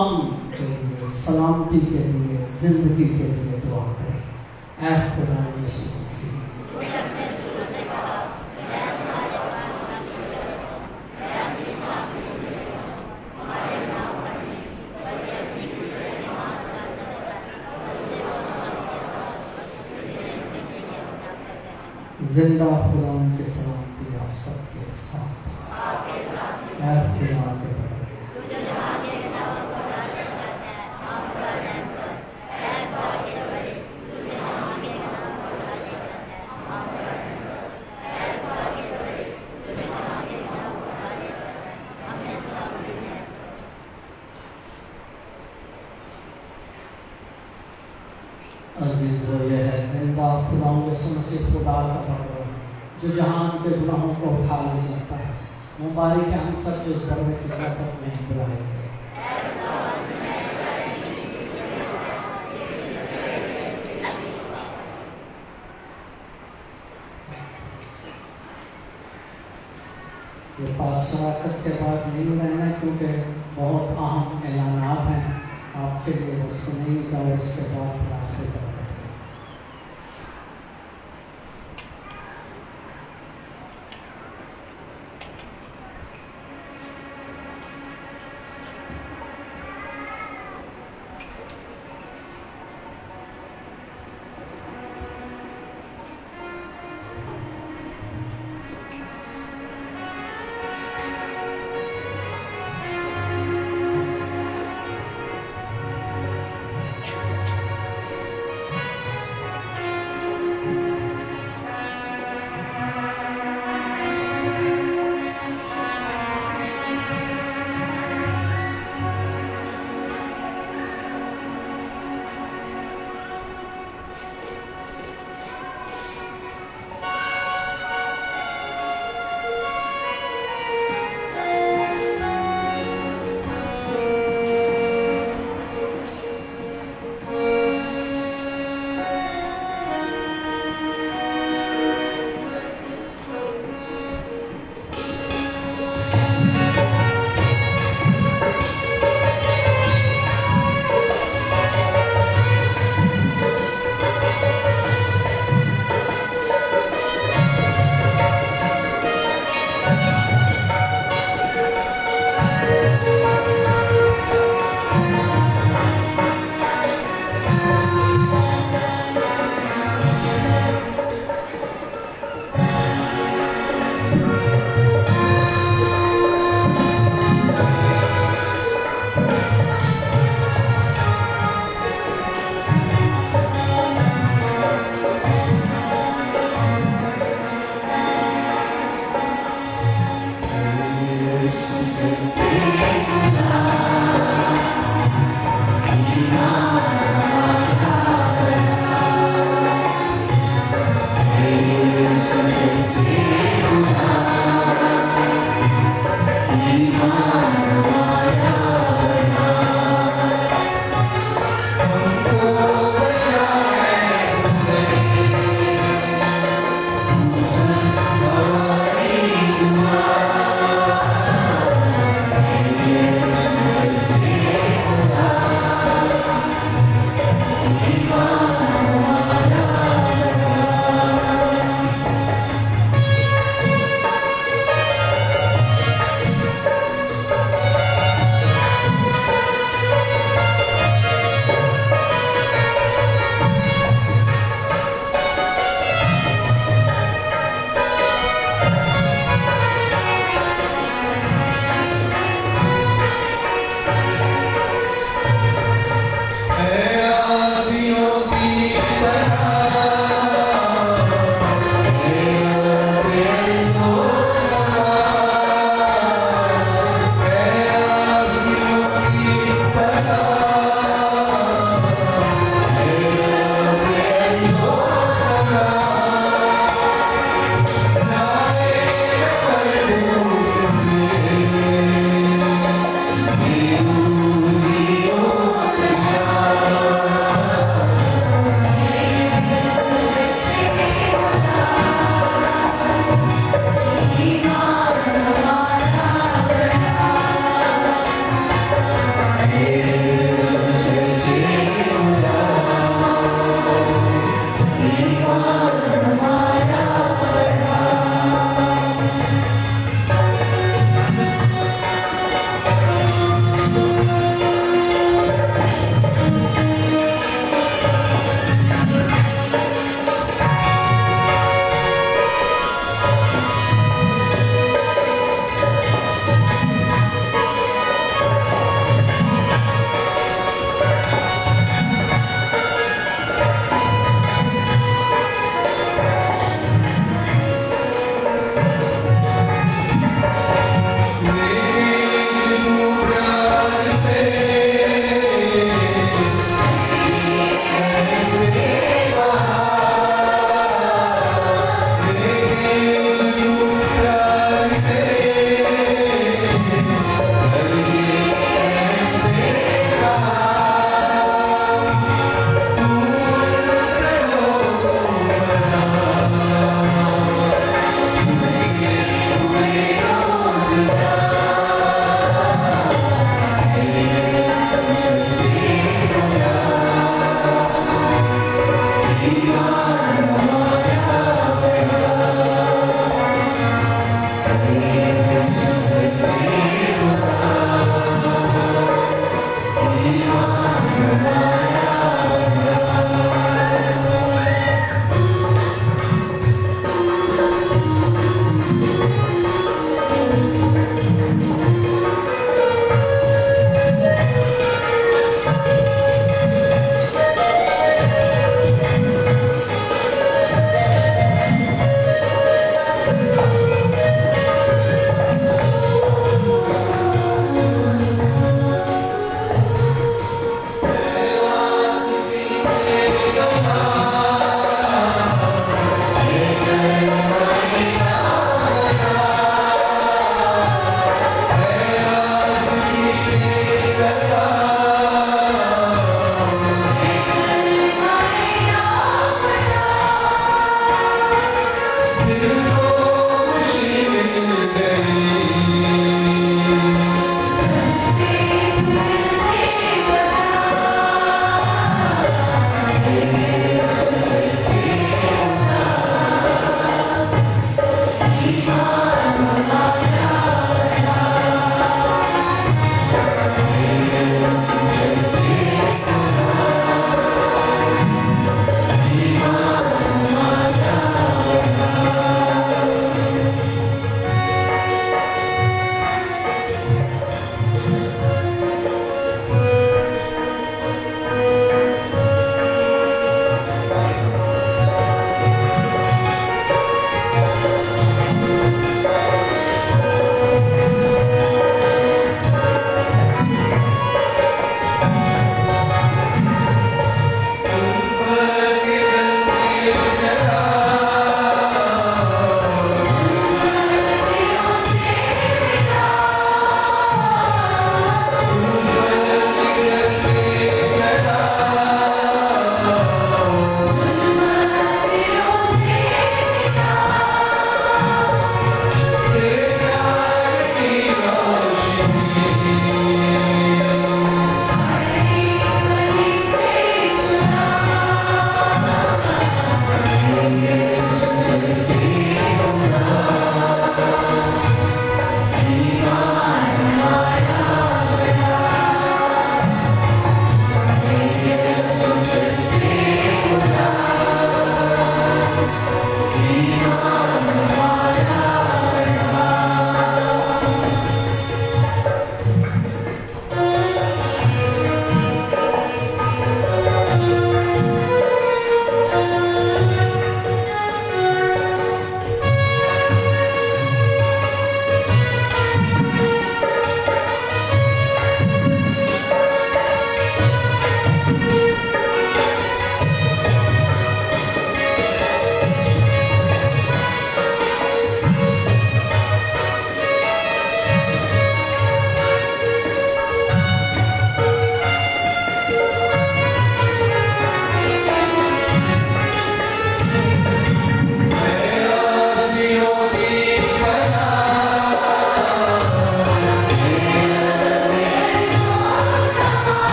अमन के लिए सलामती के लिए ज़िंदगी के लिए दुआ करें। ऐ खुदा यीशु मसीह जिंदा खुदा उनकी सलामती आप सबके साथ ऐ खुदा के अजीज़ों यह है जिंदा खुदा से खुदा का बर्दर जो जहान के गुनाहों को उठा ले जाता है। मुबारक है हम सब जो इस बर्दर की ज़ियादत में बुलाए गए। ये पाठशाला के बाद नहीं रहना क्योंकि बहुत अहम ऐलानात हैं आपके लिए वो सुनेगा और उसके बाद प्रार्थना करेंगे।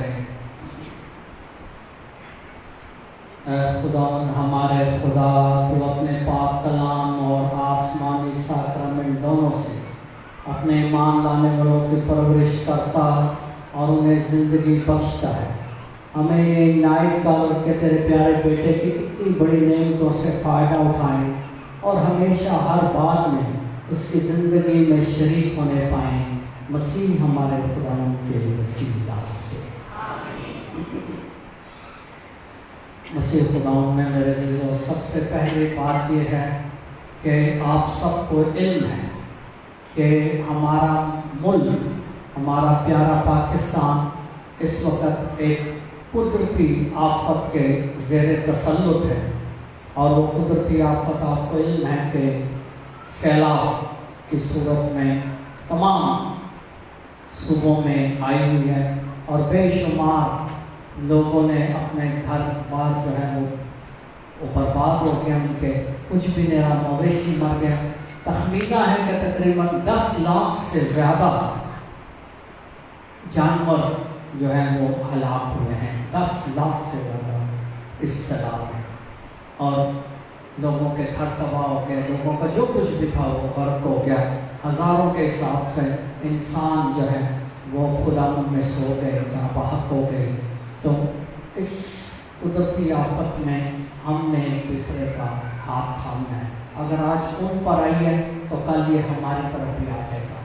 کریں۔ اے خداوند ہمارے خدا، تو اپنے پاک کلام اور آسمانی ساکرامنٹ دونوں سے اپنے ایمان لانے والوں کی پرورش کرتا اور انہیں زندگی بخشتا ہے۔ ہمیں یہ عنایت کر کہ تیرے پیارے بیٹے کی اتنی بڑی نعمتوں سے فائدہ اٹھائیں اور ہمیشہ ہر بات میں اس کی زندگی میں شریک ہونے پائیں، مسیح ہمارے خداوند کے وسیلہ سے۔ مسیح خداوند میں میرے عزیزو، سب سے پہلی بات یہ ہے کہ آپ سب کو علم ہے کہ ہمارا ملک، ہمارا پیارا پاکستان اس وقت ایک قدرتی آفت کے زیر تسلط ہے، اور وہ قدرتی آفت آپ کو علم ہے کہ سیلاب کی صورت میں تمام صوبوں میں آئی ہوئی ہے، اور بے شمار لوگوں نے اپنے گھر بار جو ہے وہ برباد ہو گیا، ان کے کچھ بھی نہیں رہا، مویشی مر گیا۔ تخمینہ ہے کہ تقریباً 10 لاکھ سے زیادہ جانور جو ہیں وہ ہلاک ہوئے ہیں، 10 لاکھ سے زیادہ اس سیلاب میں، اور لوگوں کے گھر تباہ ہو گئے، لوگوں کا جو کچھ بھی تھا وہ غرق ہو گیا، ہزاروں کے حساب سے انسان جو ہے وہ خدا میں سو گئے، جہاں بحق ہو گئے۔ تو اس قدرتی آفت میں ہم نے ایک دوسرے کا ہاتھ تھامنا ہے۔ اگر آج ان پر آئی ہے تو کل یہ ہماری طرف بھی آ جائے گا۔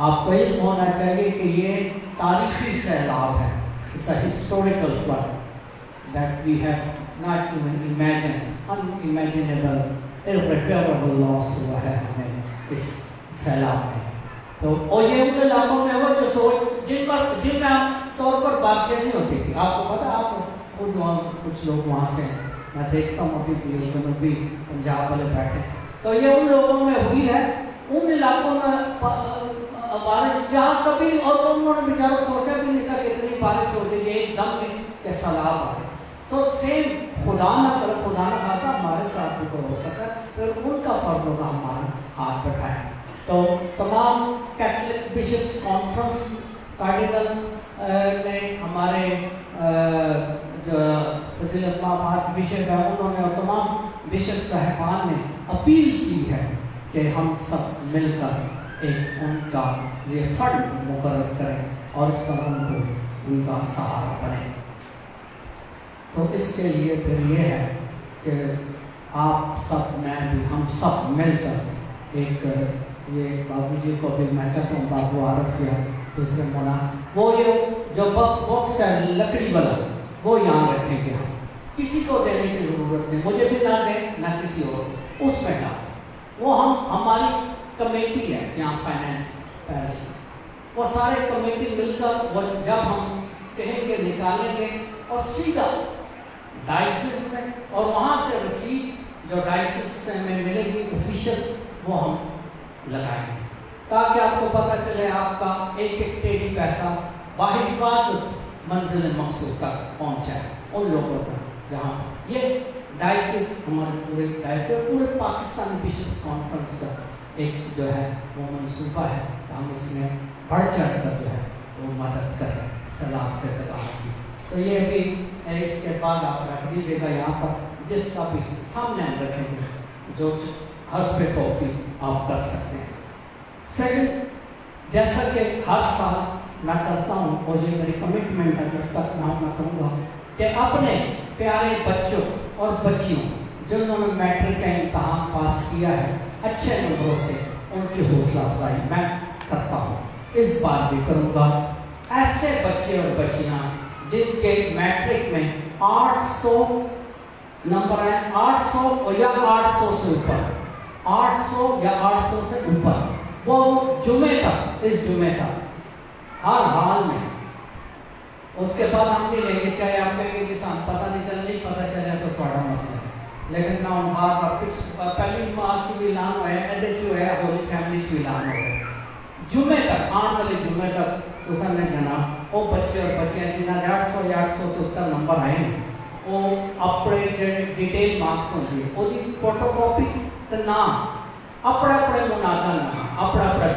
آپ کو علم ہونا چاہیے کہ یہ تاریخی سیلاب ہے، it's a historical flood that we have not even imagined, unimaginable, irreparable loss ہوا ہے ہمیں اس سیلاب میں۔ تو اور یہ ان علاقوں میں ہوا جو سوچ جن میں طور پر بارشیں نہیں ہوتی تھی۔ آپ کو پتا، آپ خود وہاں کچھ لوگ وہاں سے میں دیکھتا ہوں ابھی بھی جنوبی پنجاب والے بیٹھے، تو یہ ان لوگوں میں ہوئی ہے، ان علاقوں میں بارش جہاں کبھی، اور انہوں نے بیچارہ سوچا بھی نہیں تھا کہ اتنی بارش ہوتی ہے ایک دم میں کہ سیلاب آئے۔ سو سیم خدا نہ کرے، خدا نہ خاصا ہمارے ساتھ بھی ہو سکتا، پھر ان کا فرض ہوگا ہمارا ہاتھ بٹھائیں۔ تو تمام کیتھولک بشپس کانفرنس کارڈینل نے ہمارے جو فضیلت مآباد بشپ ہیں انہوں نے، اور تمام بشپ صاحبان نے اپیل کی ہے کہ ہم سب مل کر ایک ان کا یہ فنڈ مقرر کریں اور اس طرح ان کو ان کا سہارا بنیں۔ تو اس کے لیے پھر یہ ہے کہ آپ سب، میں بھی، ہم سب مل کر ایک، یہ بابو جی کو بھی میں کہتا ہوں، بابو عارف کیا دوسرے مولانا، وہ یہ جو باکس ہے لکڑی والا وہ یہاں رکھیں گے، ہم کسی کو دینے کی ضرورت نہیں، مجھے بھی نہ دیں نہ کسی اور، اس میں ڈال، وہ ہماری کمیٹی ہے یہاں فائنینس پیرش، وہ سارے کمیٹی مل کر وہ جب ہم کہیں گے نکالیں گے، اور سیدھا ڈائسس میں، اور وہاں سے رسید جو ڈائسس سے ہمیں ملے گی آفیشیل وہ ہم لگائیں گے، تاکہ آپ کو پتہ چلے آپ کا ایک ایک ٹیڑھی پیسہ باحفاظت منزل مقصود تک پہنچا ہے، ان لوگوں تک جہاں یہ ڈائسس، ہمارے پورے ڈائسس، پورے پاکستان بشپس کانفرنس کا ایک جو ہے وہ منصوبہ ہے، ہم اس میں بڑھ چڑھ کر جو ہے وہ مدد کریں سیلاب سے بچانے کی۔ تو یہ بھی اس کے بعد آپ رکھ دیجیے گا یہاں پر، جس کا بھی سامنے رکھیں گے، جو حسب توفیق آپ کر سکتے ہیں۔ سیکنڈ، جیسا کہ ہر سال میں کرتا ہوں، اور یہ میری کمٹمنٹ ہے، جب تک میں کہوں گا کہ اپنے پیارے بچوں اور بچیوں جنہوں نے میٹرک کا امتحان پاس کیا ہے اچھے نمبروں سے، ان کی حوصلہ افزائی میں کرتا ہوں، اس بار بھی کروں گا۔ ایسے بچے اور بچیاں جن کے میٹرک میں 800 نمبر ہیں، 800 یا 800 سے اوپر، 800 یا 800 سے اوپر، وہ جمعے تک، اس جمعے تک ہر حال میں، اس کے بعد ہم بھی لیں گے، چاہے آپ کہیں گے کہ سان پتہ نہیں چل، نہیں پتہ چلے تو تھوڑا مسئلہ ہے، لیکن میں ان بار بار کچھ پہلی مارچ کی بھی اعلان ہوا ہے، ایڈیٹو ہے، ہولی فیملی کی اعلان ہوا ہے، جمعے تک، آنے والے جمعے تک اس نے جنا وہ بچے اور بچیاں جنہوں نے 800 یا 800 سے اتر نمبر آئے ہیں، وہ اپنے جو ڈیٹیل مارکس ہوتی ہے وہ فوٹو کاپی تو نام اپنے مناظر نام اپنے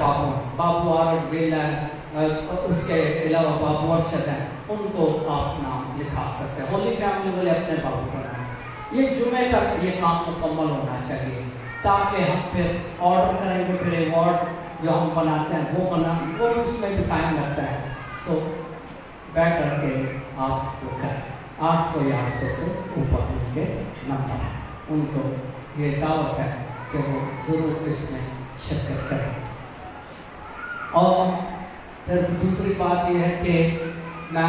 بابو عارف ویلا اس کے علاوہ باب مرشد ہیں ان کو آپ نام لکھا سکتے ہیں. ہولی فیملی والے اپنے بابو کا نام. یہ جمعے تک یہ کام مکمل ہونا چاہیے تاکہ ہم پھر آرڈر کریں گے, پھر ایوارڈ جو ہم بناتے ہیں وہ اس میں بھی قائم رہتا ہے. سو بیٹر کہ آپ وہ کریں. 800 یا 800 سے اوپر ان کے نمبر ہیں, ان کو یہ دعوت ہے کہ وہ ضرور اس میں شرکت کریں. اور پھر دوسری بات یہ ہے کہ میں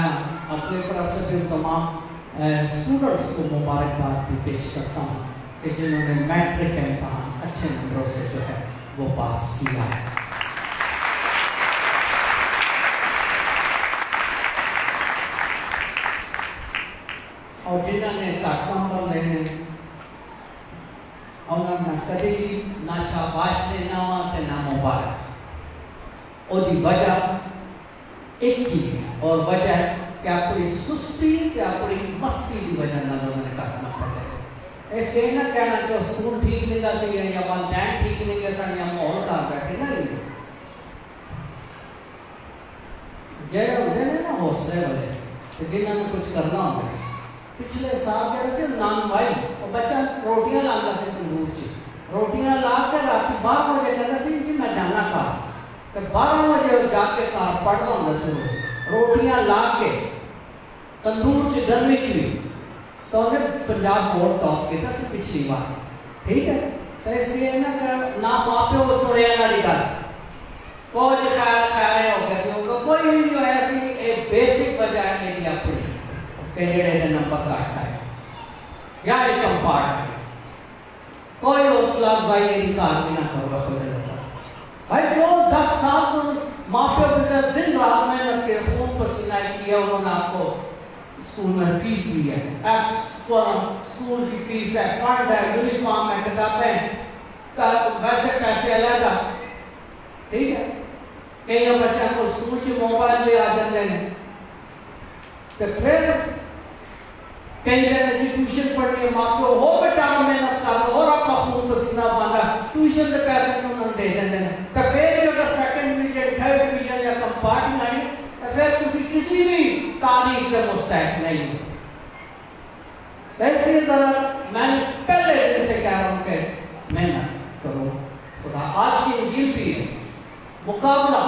اپنی طرف سے بھی تمام اسٹوڈنٹس کو مبارکباد بھی پیش کرتا ہوں کہ جنہوں نے میٹرک کا امتحان اچھے نمبروں سے جو ہے وہ پاس کیا ہے. اور جنہوں نے گھٹ نمبر لینے انہوں نے کبھی بھی نہ شاباش دینا وا تے نہ مبارک. اور وجہ ایک ہی ہے, اور وجہ کیا کوئی سستی کیا کوئی مستی کی وجہ نہ انہوں نے گھٹ نمبر لے. اس لیے نہ کہنا کہ اسکول ٹھیک نہیں گا سی یا والدین ٹھیک نہیں گا سن یا ماحول کا بیٹھے نا جے ہوتے ہیں نا حوصلے والے جنہوں نے کچھ کرنا ہوتا ہے. پچھلے سال جڑے سے نان بھائی وہ بچہ روٹیاں لاتا سی تندور سے, روٹیاں لا کے رات 12 بجے کہتا سی کہ میں جانا کار, تو 12 بجے جا کے کار پڑھنا ہوتا سی روز روٹیاں لا کے تندور سے گرمی کی. تو انہیں پنجاب بورڈ ٹاپ کیا تھا پچھلی بار, ٹھیک ہے. تو اس لیے نہ ماں پیو کو سنیا نہ نکال کوئی خیال ہو گیا کوئی بھی جو ہے ایک بیسک وجہ ہے میری اپنی کہ جڑے نمبر کاٹتا ہے یا ایک کمپارٹ ہے. کوئی حوصلہ افزائی نہیں کار بھی نہ کرو بھائی. جو 10 سال تو ماں پیو کے دن رات محنت کے خون پسینہ کیا, انہوں نے آپ کو اسکول میں فیس دی ہے, اسکول کی فیس ہے, فنڈ ہے, یونیفارم ہے, کتابیں, ویسے پیسے الگ ہے, ٹھیک ہے. کئی بچوں کو اسکول کی موبائل بھی آ جاتے ہیں. تو پھر کئی جگہ جی ٹیوشن پڑھنی ہے, ماں پیو ہو بچہ محنت کر رہا اور اپنا خون پسینہ باندھا ٹیوشن کے پیسے انہوں نے دے دیں ہیں. تو پھر اگر سیکنڈ ڈویژن تھرڈ ڈویژن یا کمپارٹ میں آئی تو پھر کسی بھی تعلیم کے مستحق نہیں. اسی طرح میں نے پہلے دن سے کہہ رہا ہوں کہ محنت کرو. خدا آج کی انجیل بھی ہے مقابلہ,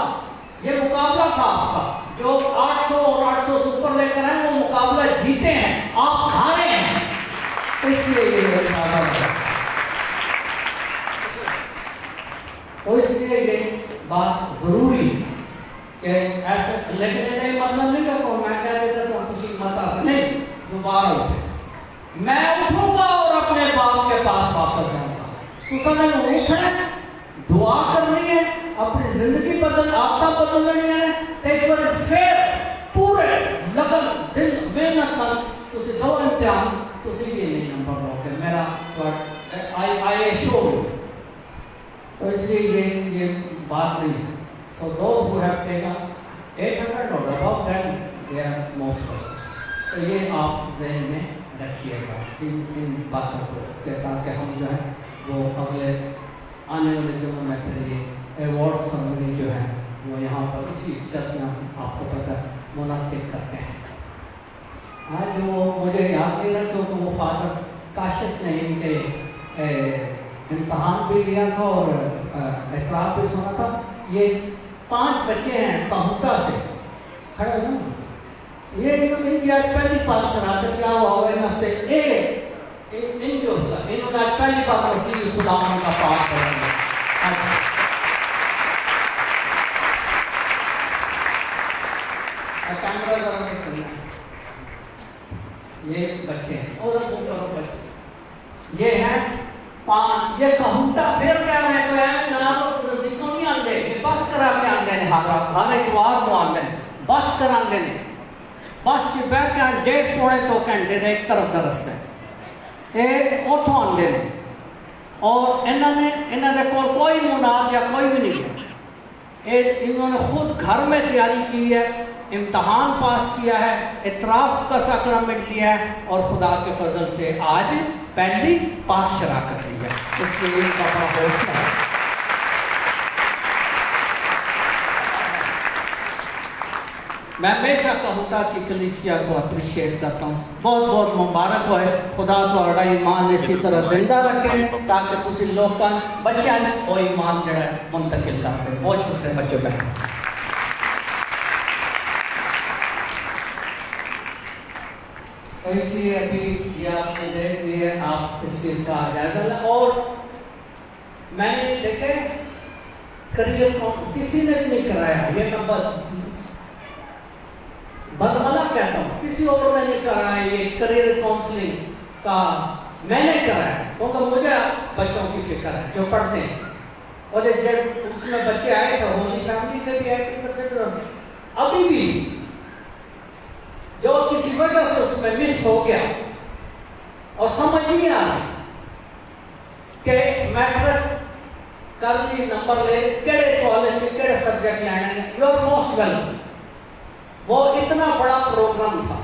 یہ مقابلہ تھا آپ کا جو 800 اور 800 سے اوپر لے کر ہیں, وہ مقابلہ جیتے ہیں, آپ ہارے ہیں. اس لیے یہ مقابلہ ہے. تو اس لیے یہ بات ضروری کہ ایسے لیکن یہ مطلب نہیں کہ میں کہہ دیتا تو خوشی مت آ نہیں, دوبارہ اٹھے میں اٹھوں گا اور اپنے باپ کے پاس واپس جاؤں گا. تو سمجھ اٹھنا دعا کرنی ہے, اپنی زندگی بدل آتا بدلنی ہے, ایک بار پھر پورے لگن دل محنت کر تسی دو امتحان تسی بھی نہیں نمبر لو کہ میرا آئی شو. تو اس لیے یہ بات نہیں ہے. So those who have taken 800 or above then they are most of us. تو یہ آپ ذہن میں رکھیے گا ان باتوں کو کہ تاکہ ہم جو ہے وہ اگلے آنے والے دنوں میں پھر یہ ایوارڈ سرمنی جو ہے وہ یہاں پر اسی چرچ میں آپ کو پتہ منعقد کرتے ہیں. آج وہ مجھے یاد نہیں رہا کیونکہ وہ فادر کاشف نے ان کے امتحان بھی لیا تھا اور اقرار بھی سنا تھا. یہ 5 بچے ہیں کہوٹا سے کھڑے ہوئے نا, یہ ان کی آج پہلی بار شرارت کیا ہوا ہوئے نا سے ان جو انہوں نے آج پہلی بار مسیح خدا کا پاک کریں گے. کیمرہ ذرا نہیں کرنا, یہ بچے ہیں اور بچے یہ ہیں 5. یہ کہوٹا پھر کیا رہے تو ہے نا تو ذکر نہیں آندے بس کرا کے آندے نے ہر اتوار کو آندے بس کرا آندے نے بس چ بیٹھ کے 1.5 پونے 2 گھنٹے دے ایک طرف دا رستہ ہے یہ اتھوں آندے نے. اور انہوں نے کوئی مناد یا کوئی بھی نہیں ہے. انہوں نے خود گھر میں تیاری کی ہے, امتحان پاس کیا ہے, اعتراف کا ساکرامنٹ لیا ہے اور خدا کے فضل سے آج پہلی پاک شراکت لی ہے. اس لیے ان کا بڑا حوصلہ ہے. میں ہمیشہ کہوں گا کہ کلیسیا کو اپریشیٹ کرتا ہوں. بہت بہت مبارک ہوئے. خدا تھوڑا ایمان اسی طرح زندہ رکھے تاکہ تسی لوگاں بچے وہ ایمان جڑا ہے منتقل کرتے. بہت شکریہ بچوں بہن. اس لیے ابھی یہ آپ نے دیکھ لیے, آپ اس چیز کا جائزہ لیں. اور میں نے دیکھے کریئر کو کسی نے بھی نہیں کرایا. یہ نمبر بدملا کہتا ہوں, کسی اور نے نہیں کرایا. یہ کریئر کاؤنسلنگ کا میں نے کرایا کیونکہ مجھے بچوں کی فکر ہے جو پڑھتے ہیں. اور جب اس میں بچے آئے تو ہولی فیملی سے بھی آئے. ابھی بھی جو کسی وجہ سے اس میں مس ہو گیا اور سمجھ نہیں آ رہا کہ میٹرک کر لی, نمبر لے, کہڑے کالج کہڑے سبجیکٹ لینے, یو آر موسٹ ویلکم. وہ اتنا بڑا پروگرام تھا,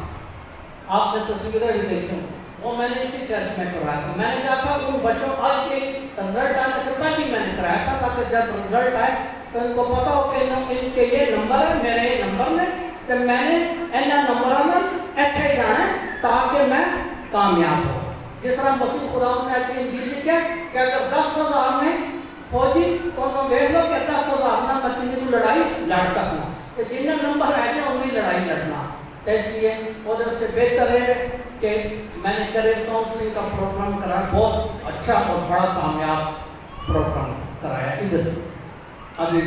آپ نے تصویریں بھی دیکھی, وہ میں نے اسی چرچ میں کرایا تھا. میں نے کہا تھا ان بچوں آج کے رزلٹ آنے سے پہلے میں نے کرایا تھا تاکہ جب رزلٹ آئے تو ان کو پتا ہو کہ ان کے یہ نمبر ہے, میرے یہ نمبر میں, کہ میں نے اینا نمبر میں اچھے جانا ہے تاکہ میں کامیاب ہوں. جس طرح مسیح خدا نے اپنی انجیل کیا کہ اگر 10,000 نے فوجی تو دیکھ لو کہ 10,000 نہ میں کتنی لڑائی لڑ سکنا, کہ جن نمبر ہے کہ انہیں لڑائی لڑنا. تو اس لیے اور اس سے بہتر ہے کہ میں نے کریئر کاؤنسلنگ کا پروگرام کرایا, بہت اچھا اور بڑا کامیاب پروگرام کرایا. ادھر ابھی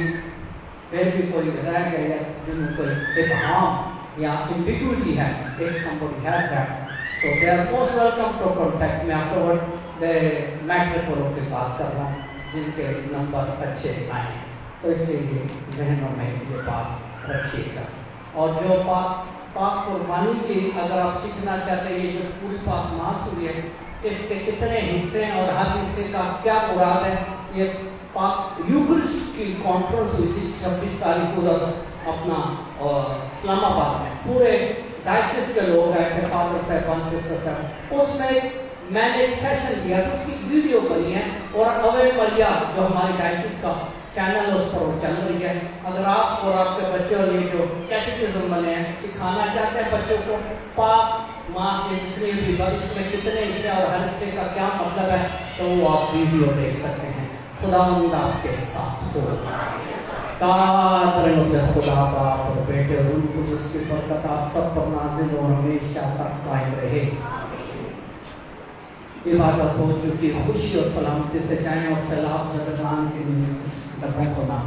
پھر بھی کوئی رہ گیا جن کو ابہام یا امبیگوٹی ہے, ایک somebody has that, so they are most welcome to contact me afterward. میں میٹرک والوں کی بات کر رہا ہوں جن کے نمبر اچھے آئے ہیں. تو اس لیے ذہنوں میں یہ بات رکھیے گا. اور جو پاک قربانی کی اگر آپ سیکھنا چاہتے ہیں, یہ جو پوری پاک ماس ہوئی ہے اس کے کتنے حصے ہیں اور ہر حصے کا کیا مراد ہے, یہ پاک یوگرسٹ کی کانفرنس ہوئی تھی 26 تاریخ کو اپنا اسلام آباد میں. پورے ڈائسس کے لوگ آئے تھے, فادر صاحب, سسٹر صاحب. اس میں نے ایک سیشن کیا تھا, اس کی ویڈیو بنی ہے اور اوے ملیا جو ہماری ڈائسس کا چینل اس پر چل رہی ہے. اگر آپ اور آپ کے بچے اور یہ جو کیٹیکزم بنے ہیں سکھانا چاہتے ہیں بچوں کو پاک ماں سے جتنے بھی اس میں کتنے حصے اور ہر حصے کا کیا مطلب ہے, تو وہ آپ ویڈیو دیکھ سکتے ہیں. خداوند آپ کے ساتھ ہو. خدا باپ اور بیٹے اور روح القدس کی برکت آپ سب پر نازل اور ہمیشہ تک قائم رہے. عبادت ہو چکی, خوشی اور سلامتی سے جائیں اور سیلاب زدگان کے ڈبوں کو نہ